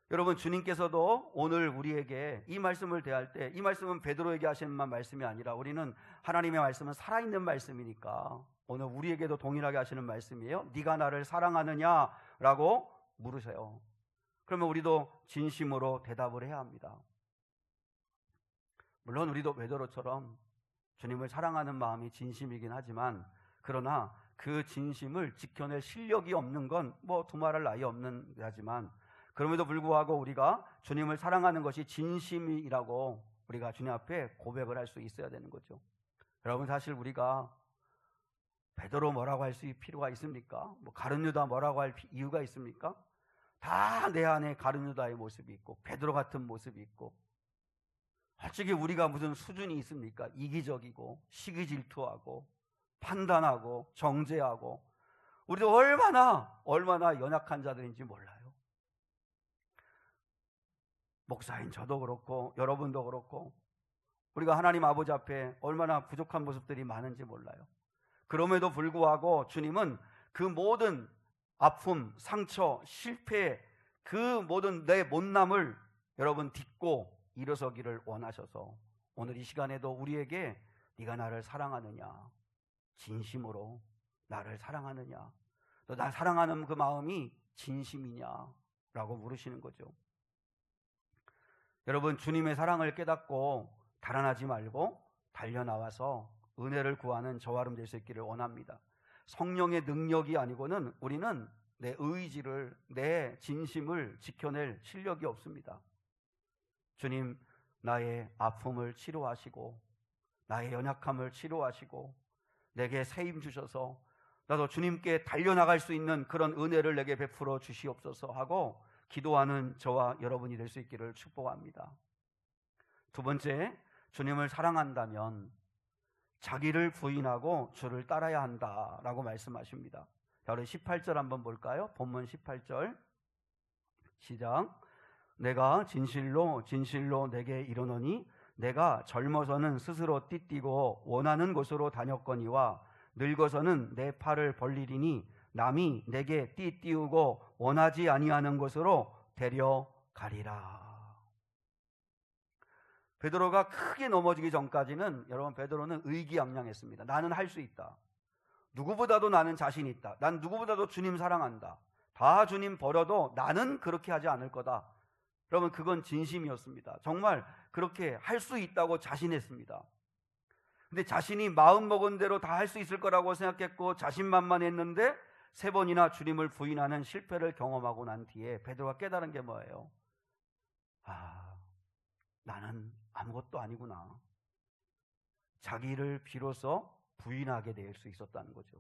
여러분, 주님께서도 오늘 우리에게 이 말씀을 대할 때, 이 말씀은 베드로에게 하시는 말씀이 아니라 우리는 하나님의 말씀은 살아있는 말씀이니까 오늘 우리에게도 동일하게 하시는 말씀이에요. 네가 나를 사랑하느냐라고 물으세요. 그러면 우리도 진심으로 대답을 해야 합니다. 물론 우리도 베드로처럼 주님을 사랑하는 마음이 진심이긴 하지만, 그러나 그 진심을 지켜낼 실력이 없는 건 두말할 나위 없는 하지만, 그럼에도 불구하고 우리가 주님을 사랑하는 것이 진심이라고 우리가 주님 앞에 고백을 할 수 있어야 되는 거죠. 여러분, 사실 우리가 베드로 뭐라고 할 수 필요가 있습니까? 가룟 유다 뭐라고 할 이유가 있습니까? 다 내 안에 가룟 유다의 모습이 있고 베드로 같은 모습이 있고, 솔직히 우리가 무슨 수준이 있습니까? 이기적이고 시기 질투하고 판단하고 정죄하고, 우리도 얼마나 연약한 자들인지 몰라요. 목사인 저도 그렇고 여러분도 그렇고 우리가 하나님 아버지 앞에 얼마나 부족한 모습들이 많은지 몰라요. 그럼에도 불구하고 주님은 그 모든 아픔, 상처, 실패, 그 모든 내 못남을 여러분 딛고 일어서기를 원하셔서 오늘 이 시간에도 우리에게 네가 나를 사랑하느냐, 진심으로 나를 사랑하느냐, 너 나 사랑하는 그 마음이 진심이냐 라고 물으시는 거죠. 여러분, 주님의 사랑을 깨닫고 달아나지 말고 달려나와서 은혜를 구하는 저와 여러분 될 수 있기를 원합니다. 성령의 능력이 아니고는 우리는 내 의지를, 내 진심을 지켜낼 실력이 없습니다. 주님, 나의 아픔을 치료하시고 나의 연약함을 치료하시고 내게 세임 주셔서 나도 주님께 달려나갈 수 있는 그런 은혜를 내게 베풀어 주시옵소서 하고 기도하는 저와 여러분이 될 수 있기를 축복합니다. 두 번째, 주님을 사랑한다면 자기를 부인하고 주를 따라야 한다라고 말씀하십니다. 자, 우리 18절 한번 볼까요? 본문 18절 시작. 내가 진실로 진실로 내게 이르노니 내가 젊어서는 스스로 띠띠고 원하는 곳으로 다녔거니와 늙어서는 내 팔을 벌리리니 남이 내게 띠띠우고 원하지 아니하는 곳으로 데려가리라. 베드로가 크게 넘어지기 전까지는 여러분 베드로는 의기양양했습니다. 나는 할 수 있다. 누구보다도 나는 자신 있다. 난 누구보다도 주님 사랑한다. 다 주님 버려도 나는 그렇게 하지 않을 거다. 여러분 그건 진심이었습니다. 정말 그렇게 할 수 있다고 자신했습니다. 근데 자신이 마음먹은 대로 다 할 수 있을 거라고 생각했고 자신만만했는데 3번이나 주님을 부인하는 실패를 경험하고 난 뒤에 베드로가 깨달은 게 뭐예요? 나는 아무것도 아니구나. 자기를 비로소 부인하게 될 수 있었다는 거죠.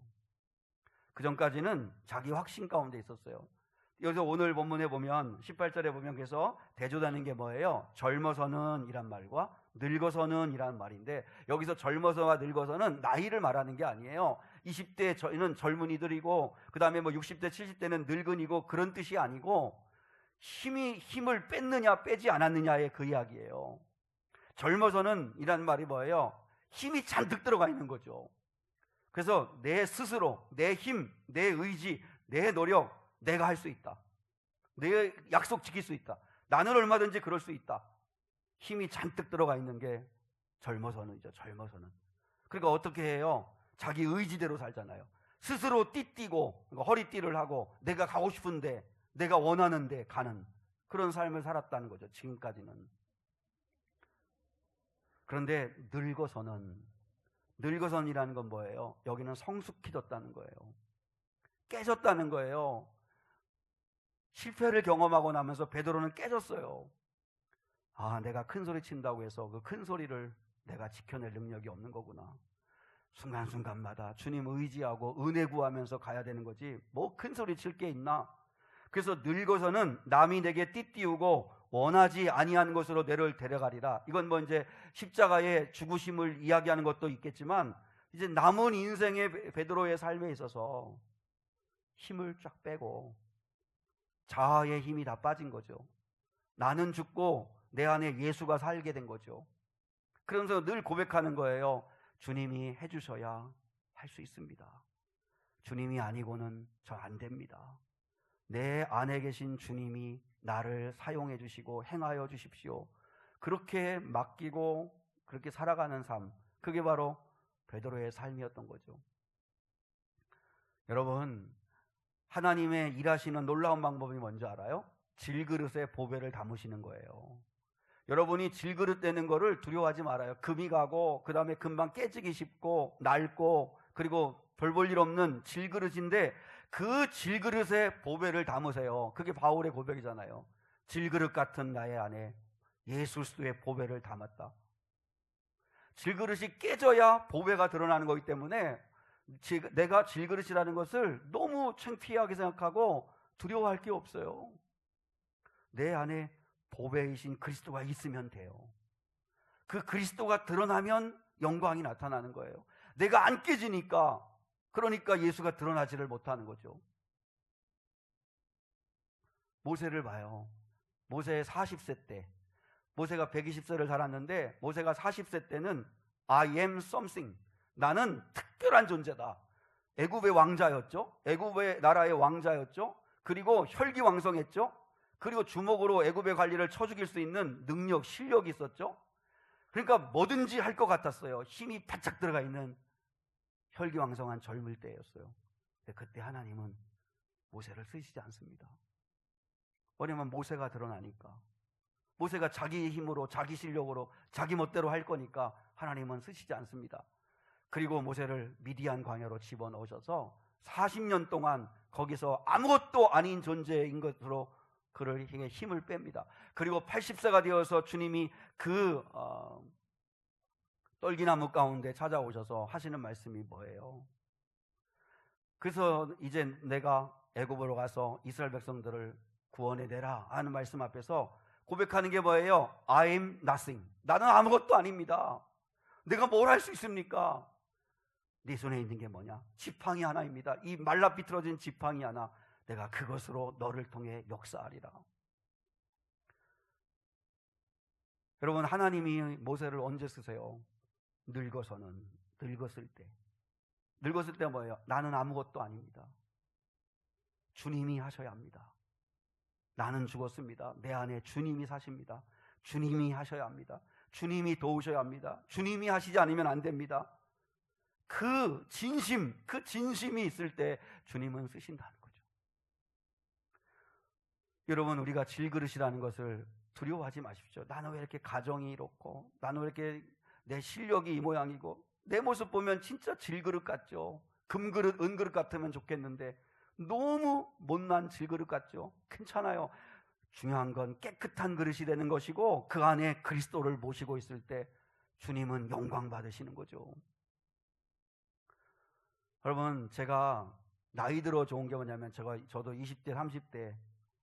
그 전까지는 자기 확신 가운데 있었어요. 여기서 오늘 본문에 보면 18절에 보면 그래서 대조되는 게 뭐예요? 젊어서는 이란 말과 늙어서는 이란 말인데 여기서 젊어서와 늙어서는 나이를 말하는 게 아니에요. 20대 저희는 젊은이들이고 그 다음에 뭐 60대 70대는 늙은이고 그런 뜻이 아니고 힘을 뺐느냐 빼지 않았느냐의 그 이야기예요. 젊어서는 이란 말이 뭐예요? 힘이 잔뜩 들어가 있는 거죠. 그래서 내 스스로, 내 힘, 내 의지, 내 노력, 내가 할 수 있다. 내 약속 지킬 수 있다. 나는 얼마든지 그럴 수 있다. 힘이 잔뜩 들어가 있는 게 젊어서는이죠. 젊어서는. 그러니까 어떻게 해요? 자기 의지대로 살잖아요. 스스로 띠띠고 허리띠를 하고 내가 가고 싶은데 내가 원하는데 가는 그런 삶을 살았다는 거죠. 지금까지는. 그런데 늙어서는이라는 건 뭐예요? 여기는 성숙해졌다는 거예요. 깨졌다는 거예요. 실패를 경험하고 나면서 베드로는 깨졌어요. 내가 큰 소리 친다고 해서 그 큰 소리를 내가 지켜낼 능력이 없는 거구나. 순간순간마다 주님 의지하고 은혜 구하면서 가야 되는 거지 뭐 큰 소리 칠 게 있나? 그래서 늙어서는 남이 내게 띠띠우고 원하지 아니한 곳으로 너를 데려가리라. 이건 뭐 이제 십자가의 죽으심을 이야기하는 것도 있겠지만 이제 남은 인생의 베드로의 삶에 있어서 힘을 쫙 빼고 자아의 힘이 다 빠진 거죠. 나는 죽고 내 안에 예수가 살게 된 거죠. 그러면서 늘 고백하는 거예요. 주님이 해주셔야 할 수 있습니다. 주님이 아니고는 저 안 됩니다. 내 안에 계신 주님이 나를 사용해 주시고 행하여 주십시오. 그렇게 맡기고 그렇게 살아가는 삶, 그게 바로 베드로의 삶이었던 거죠. 여러분, 하나님의 일하시는 놀라운 방법이 뭔지 알아요? 질그릇에 보배를 담으시는 거예요. 여러분이 질그릇 되는 거를 두려워하지 말아요. 금이 가고 그 다음에 금방 깨지기 쉽고 낡고 그리고 별 볼 일 없는 질그릇인데 그 질그릇에 보배를 담으세요. 그게 바울의 고백이잖아요. 질그릇 같은 나의 안에 예수 그리스도의 보배를 담았다. 질그릇이 깨져야 보배가 드러나는 거기 때문에 내가 질그릇이라는 것을 너무 창피하게 생각하고 두려워할 게 없어요. 내 안에 보배이신 그리스도가 있으면 돼요. 그 그리스도가 드러나면 영광이 나타나는 거예요. 내가 안 깨지니까, 그러니까 예수가 드러나지를 못하는 거죠. 모세를 봐요. 모세 40세 때, 모세가 120세를 살았는데 모세가 40세 때는 I am something, 나는 특별한 존재다. 애굽의 왕자였죠. 애굽의 나라의 왕자였죠. 그리고 혈기왕성했죠. 그리고 주먹으로 애굽의 관리를 쳐 죽일 수 있는 능력, 실력이 있었죠. 그러니까 뭐든지 할 것 같았어요. 힘이 바짝 들어가 있는 혈기왕성한 젊을 때였어요. 근데 그때 하나님은 모세를 쓰시지 않습니다. 왜냐면 모세가 드러나니까, 모세가 자기 힘으로, 자기 실력으로, 자기 멋대로 할 거니까 하나님은 쓰시지 않습니다. 그리고 모세를 미디안 광야로 집어넣으셔서 40년 동안 거기서 아무것도 아닌 존재인 것으로 그를 힘을 뺍니다. 그리고 80세가 되어서 주님이 그 떨기나무 가운데 찾아오셔서 하시는 말씀이 뭐예요? 그래서 이제 내가 애굽으로 가서 이스라엘 백성들을 구원해내라 하는 말씀 앞에서 고백하는 게 뭐예요? I am nothing, 나는 아무것도 아닙니다. 내가 뭘 할 수 있습니까? 네 손에 있는 게 뭐냐? 지팡이 하나입니다. 이 말라 비틀어진 지팡이 하나, 내가 그것으로 너를 통해 역사하리라. 여러분, 하나님이 모세를 언제 쓰세요? 늙어서는. 늙었을 때. 늙었을 때 뭐예요? 나는 아무것도 아닙니다. 주님이 하셔야 합니다. 나는 죽었습니다. 내 안에 주님이 사십니다. 주님이 하셔야 합니다. 주님이 도우셔야 합니다. 주님이 하시지 않으면 안 됩니다. 그 진심이 있을 때 주님은 쓰신다는 거죠. 여러분, 우리가 질그릇이라는 것을 두려워하지 마십시오. 나는 왜 이렇게 가정이 이렇고, 나는 왜 이렇게 내 실력이 이 모양이고, 내 모습 보면 진짜 질그릇 같죠. 금그릇, 은그릇 같으면 좋겠는데 너무 못난 질그릇 같죠. 괜찮아요. 중요한 건 깨끗한 그릇이 되는 것이고, 그 안에 그리스도를 모시고 있을 때 주님은 영광 받으시는 거죠. 여러분, 제가 나이 들어 좋은 게 뭐냐면, 저도 20대, 30대,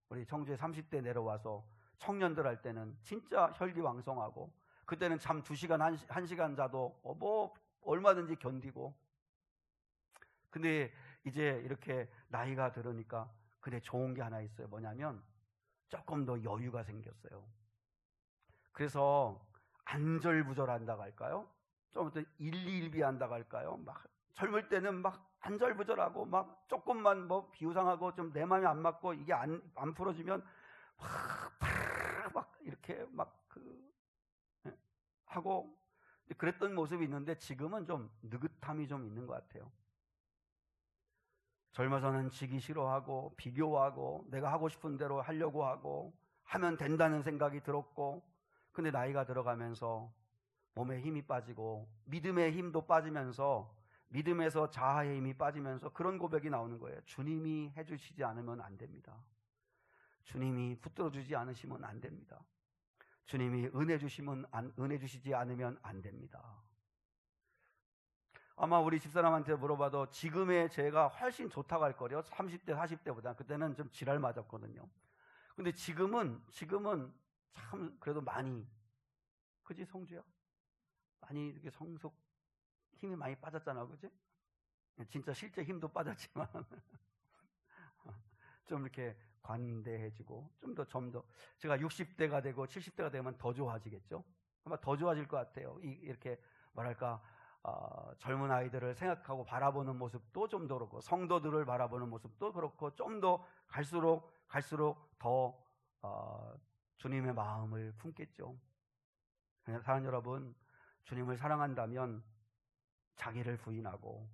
우리 청주에 30대 내려와서 청년들 할 때는 진짜 혈기왕성하고, 그때는 잠 2시간, 1시간 자도 뭐 얼마든지 견디고. 근데 이제 이렇게 나이가 들으니까 근데 좋은 게 하나 있어요. 뭐냐면 조금 더 여유가 생겼어요. 그래서 안절부절한다고 할까요? 좀 더 일희일비한다고 할까요? 막 젊을 때는 막 안절부절하고 막 조금만 뭐 비우상하고 좀 내 마음에 안 맞고 이게 안 풀어지면 막 이렇게 하고 그랬던 모습이 있는데, 지금은 좀 느긋함이 좀 있는 것 같아요. 젊어서는 지기 싫어하고 비교하고 내가 하고 싶은 대로 하려고 하고 하면 된다는 생각이 들었고, 근데 나이가 들어가면서 몸에 힘이 빠지고 믿음의 힘도 빠지면서, 믿음에서 자아의 힘이 빠지면서 그런 고백이 나오는 거예요. 주님이 해주시지 않으면 안 됩니다. 주님이 붙들어주지 않으시면 안 됩니다. 주님이 은혜 주시지 않으면 안 됩니다. 아마 우리 집사람한테 물어봐도 지금의 제가 훨씬 좋다고 할 거예요. 30대, 40대보다. 그때는 좀 지랄 맞았거든요. 근데 지금은 참 그래도 많이, 그지 성주야? 많이 이렇게 성숙, 힘이 많이 빠졌잖아, 그지? 진짜 실제 힘도 빠졌지만 좀 이렇게 관대해지고 좀 더 제가 60대가 되고 70대가 되면 더 좋아지겠죠? 아마 더 좋아질 것 같아요. 이렇게 뭐랄까, 젊은 아이들을 생각하고 바라보는 모습도 좀 더 그렇고, 성도들을 바라보는 모습도 그렇고, 좀 더 갈수록 더 주님의 마음을 품겠죠. 사랑하는 여러분, 주님을 사랑한다면 자기를 부인하고,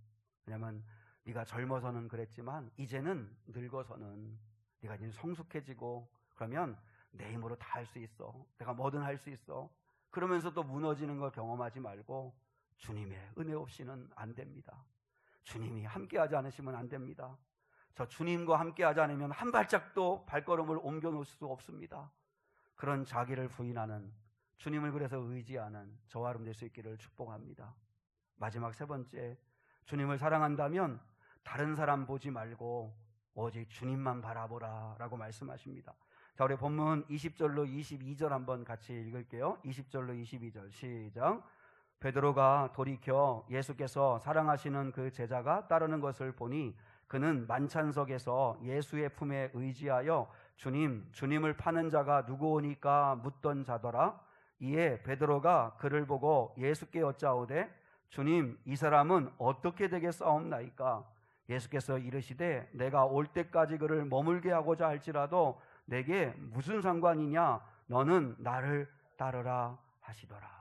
왜냐하면 네가 젊어서는 그랬지만 이제는 늙어서는 네가 이제 성숙해지고, 그러면 내 힘으로 다 할 수 있어. 내가 뭐든 할 수 있어. 그러면서 또 무너지는 걸 경험하지 말고, 주님의 은혜 없이는 안 됩니다. 주님이 함께하지 않으시면 안 됩니다. 저 주님과 함께하지 않으면 한 발짝도 발걸음을 옮겨 놓을 수 없습니다. 그런 자기를 부인하는, 주님을 그래서 의지하는 저와 여러분 될 수 있기를 축복합니다. 마지막 3번째, 주님을 사랑한다면 다른 사람 보지 말고 오직 주님만 바라보라 라고 말씀하십니다. 자, 우리 본문 20절로 22절 한번 같이 읽을게요. 20절로 22절 시작. 베드로가 돌이켜 예수께서 사랑하시는 그 제자가 따르는 것을 보니 그는 만찬석에서 예수의 품에 의지하여 주님을 파는 자가 누구오니까 묻던 자더라. 이에 베드로가 그를 보고 예수께 여짜오되 주님, 이 사람은 어떻게 되겠사옵나이까? 예수께서 이르시되 내가 올 때까지 그를 머물게 하고자 할지라도 내게 무슨 상관이냐? 너는 나를 따르라 하시더라.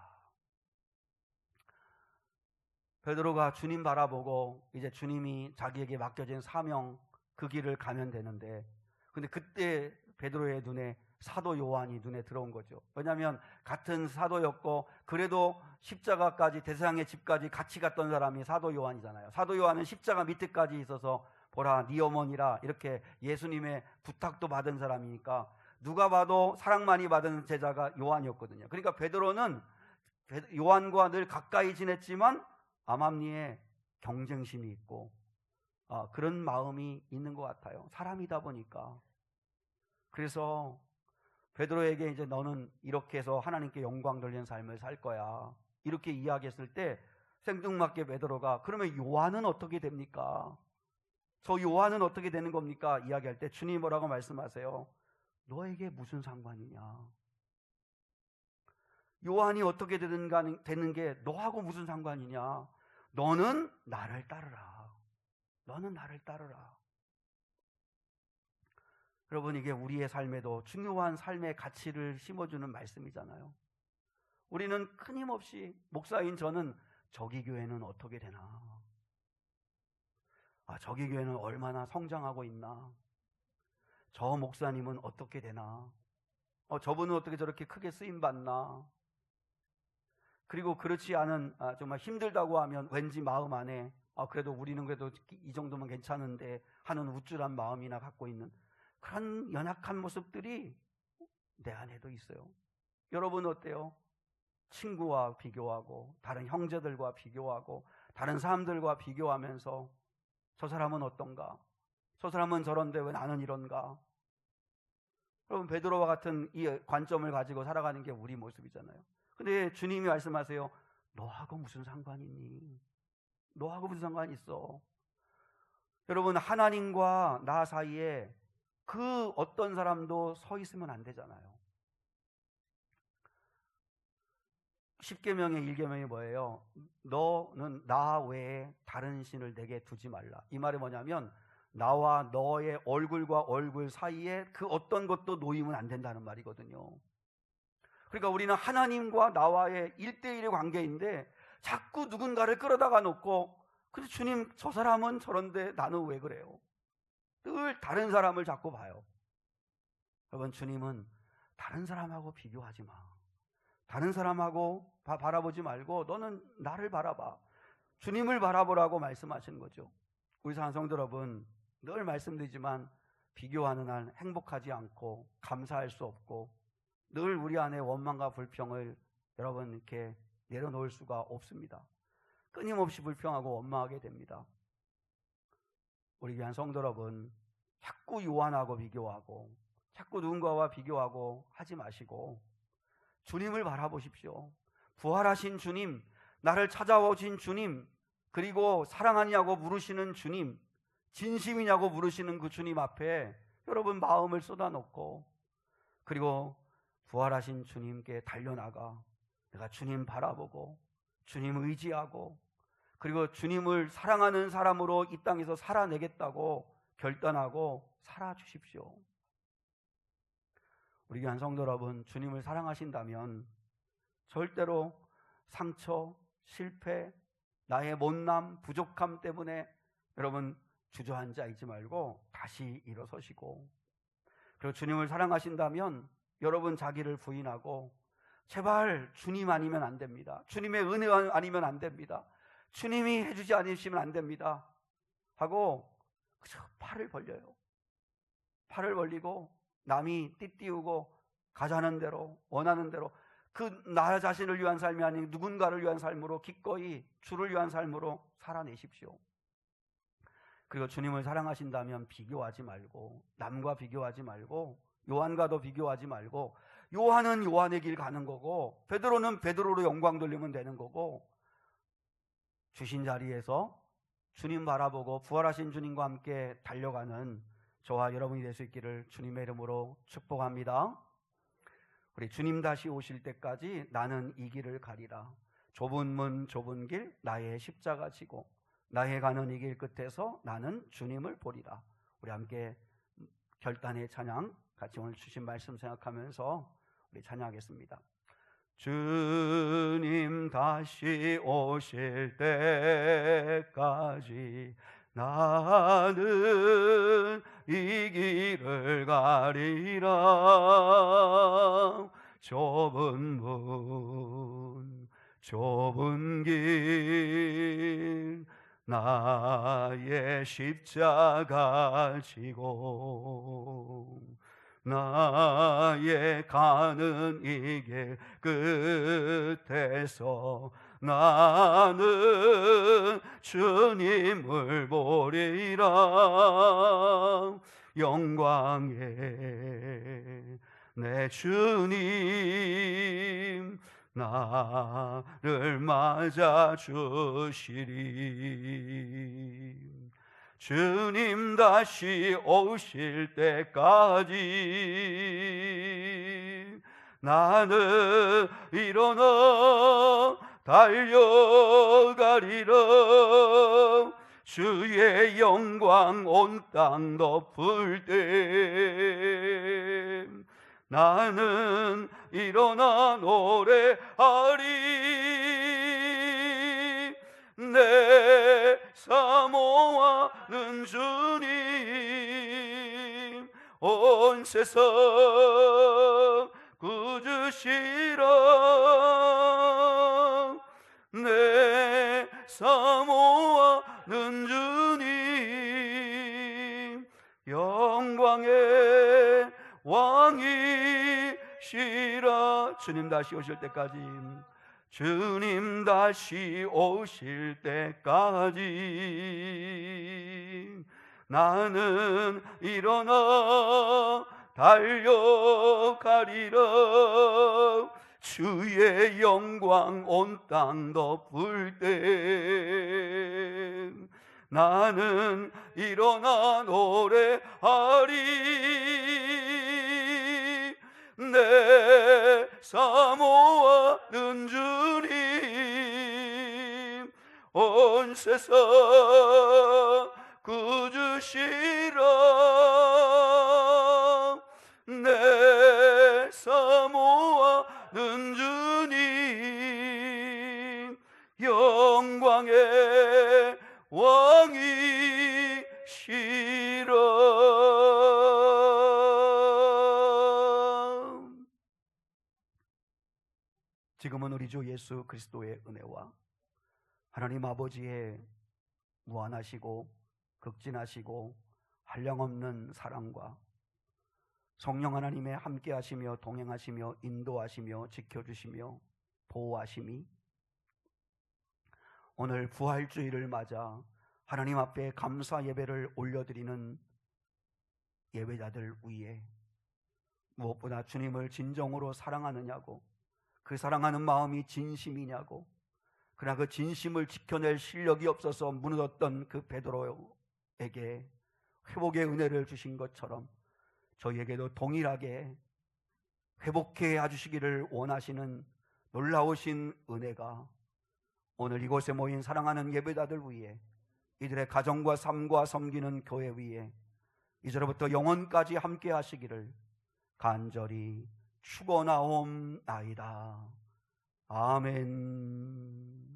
베드로가 주님 바라보고 이제 주님이 자기에게 맡겨진 사명, 그 길을 가면 되는데, 근데 그때 베드로의 눈에 사도 요한이 눈에 들어온 거죠. 왜냐하면 같은 사도였고 그래도 십자가까지, 대상의 집까지 같이 갔던 사람이 사도 요한이잖아요. 사도 요한은 십자가 밑에까지 있어서 보라 네 어머니라 이렇게 예수님의 부탁도 받은 사람이니까 누가 봐도 사랑 많이 받은 제자가 요한이었거든요. 그러니까 베드로는 요한과 늘 가까이 지냈지만 암암리에 경쟁심이 있고 그런 마음이 있는 것 같아요. 사람이다 보니까. 그래서 베드로에게 이제 너는 이렇게 해서 하나님께 영광 돌리는 삶을 살 거야, 이렇게 이야기했을 때 생뚱맞게 베드로가 그러면 요한은 어떻게 됩니까? 저 요한은 어떻게 되는 겁니까? 이야기할 때 주님이 뭐라고 말씀하세요? 너에게 무슨 상관이냐? 요한이 어떻게 되는 게 너하고 무슨 상관이냐? 너는 나를 따르라. 너는 나를 따르라. 여러분, 이게 우리의 삶에도 중요한 삶의 가치를 심어주는 말씀이잖아요. 우리는 끊임없이, 목사인 저는 저기 교회는 어떻게 되나? 저기 교회는 얼마나 성장하고 있나? 저 목사님은 어떻게 되나? 저분은 어떻게 저렇게 크게 쓰임받나? 그리고 그렇지 않은, 정말 힘들다고 하면 왠지 마음 안에 그래도 우리는 그래도 이 정도면 괜찮은데 하는 우쭐한 마음이나 갖고 있는 그런 연약한 모습들이 내 안에도 있어요. 여러분 어때요? 친구와 비교하고 다른 형제들과 비교하고 다른 사람들과 비교하면서 저 사람은 어떤가? 저 사람은 저런데 왜 나는 이런가? 여러분, 베드로와 같은 이 관점을 가지고 살아가는 게 우리 모습이잖아요. 근데 주님이 말씀하세요. 너하고 무슨 상관이 있니? 너하고 무슨 상관이 있어? 여러분, 하나님과 나 사이에 그 어떤 사람도 서 있으면 안 되잖아요. 10계명의 1계명이 뭐예요? 너는 나 외에 다른 신을 내게 두지 말라. 이 말이 뭐냐면 나와 너의 얼굴과 얼굴 사이에 그 어떤 것도 놓이면 안 된다는 말이거든요. 그러니까 우리는 하나님과 나와의 1대1의 관계인데 자꾸 누군가를 끌어다가 놓고 근데 주님, 저 사람은 저런데 나는 왜 그래요? 늘 다른 사람을 자꾸 봐요. 여러분, 주님은 다른 사람하고 비교하지 마. 다른 사람하고 바라보지 말고 너는 나를 바라봐. 주님을 바라보라고 말씀하시는 거죠. 우리 사랑하는 성도 여러분, 늘 말씀드리지만 비교하는 한 행복하지 않고 감사할 수 없고 늘 우리 안에 원망과 불평을 여러분 이렇게 내려놓을 수가 없습니다. 끊임없이 불평하고 원망하게 됩니다. 우리 귀한 성도 여러분, 자꾸 요한하고 비교하고 자꾸 누군가와 비교하고 하지 마시고 주님을 바라보십시오. 부활하신 주님, 나를 찾아오신 주님, 그리고 사랑하냐고 물으시는 주님, 진심이냐고 물으시는 그 주님 앞에 여러분 마음을 쏟아놓고 그리고 부활하신 주님께 달려나가 내가 주님 바라보고 주님 의지하고 그리고 주님을 사랑하는 사람으로 이 땅에서 살아내겠다고 결단하고 살아주십시오. 우리 귀한 성도 여러분, 주님을 사랑하신다면 절대로 상처, 실패, 나의 못남, 부족함 때문에 여러분 주저앉아 있지 말고 다시 일어서시고 그리고 주님을 사랑하신다면 여러분 자기를 부인하고 제발 주님 아니면 안 됩니다. 주님의 은혜 아니면 안 됩니다. 주님이 해주지 않으시면 안 됩니다 하고 그저 팔을 벌려요. 팔을 벌리고 남이 띠띠우고 가자는 대로 원하는 대로 그 나 자신을 위한 삶이 아닌 누군가를 위한 삶으로 기꺼이 주를 위한 삶으로 살아내십시오. 그리고 주님을 사랑하신다면 비교하지 말고 남과 비교하지 말고 요한과도 비교하지 말고 요한은 요한의 길 가는 거고 베드로는 베드로로 영광 돌리면 되는 거고 주신 자리에서 주님 바라보고 부활하신 주님과 함께 달려가는 저와 여러분이 될 수 있기를 주님의 이름으로 축복합니다. 우리 주님 다시 오실 때까지 나는 이 길을 가리라. 좁은 문 좁은 길 나의 십자가 지고 나의 가는 이 길 끝에서 나는 주님을 보리라. 우리 함께 결단의 찬양 같이 오늘 주신 말씀 생각하면서 우리 찬양하겠습니다. 주님 다시 오실 때까지 나는 이 길을 가리라. 좁은 문 좁은 길 나의 십자가 지고 나의 가는 이 길 끝에서 나는 주님을 보리라. 영광의 내 주님 나를 맞아 주시리. 주님 다시 오실 때까지 나는 일어나 달려가리라. 주의 영광 온 땅 덮을 때 나는 일어나 노래하리. 내 사모하는 주님 온 세상 구주시라. 내 사모하는 주님 영광의 왕이시라. 주님 다시 오실 때까지, 주님 다시 오실 때까지 나는 일어나 달려가리라. 주의 영광 온 땅 덮을 때 나는 일어나 노래하리. 내 사모하는 주님 온 세상 구주시라. 내 사모하는 주님 영광의 왕이시라. 지금은 우리 주 예수 그리스도의 은혜와 하나님 아버지의 무한하시고 극진하시고 한량없는 사랑과 성령 하나님의 함께하시며 동행하시며 인도하시며 지켜주시며 보호하심이 오늘 부활주의를 맞아 하나님 앞에 감사 예배를 올려드리는 예배자들 위에 무엇보다 주님을 진정으로 사랑하느냐고, 그 사랑하는 마음이 진심이냐고, 그러나 그 진심을 지켜낼 실력이 없어서 무너졌던 그 베드로에게 회복의 은혜를 주신 것처럼 저희에게도 동일하게 회복해 주시기를 원하시는 놀라우신 은혜가 오늘 이곳에 모인 사랑하는 예배자들 위에, 이들의 가정과 삶과 섬기는 교회 위에 이제로부터 영원까지 함께 하시기를 간절히 축원하옵나이다. 아멘.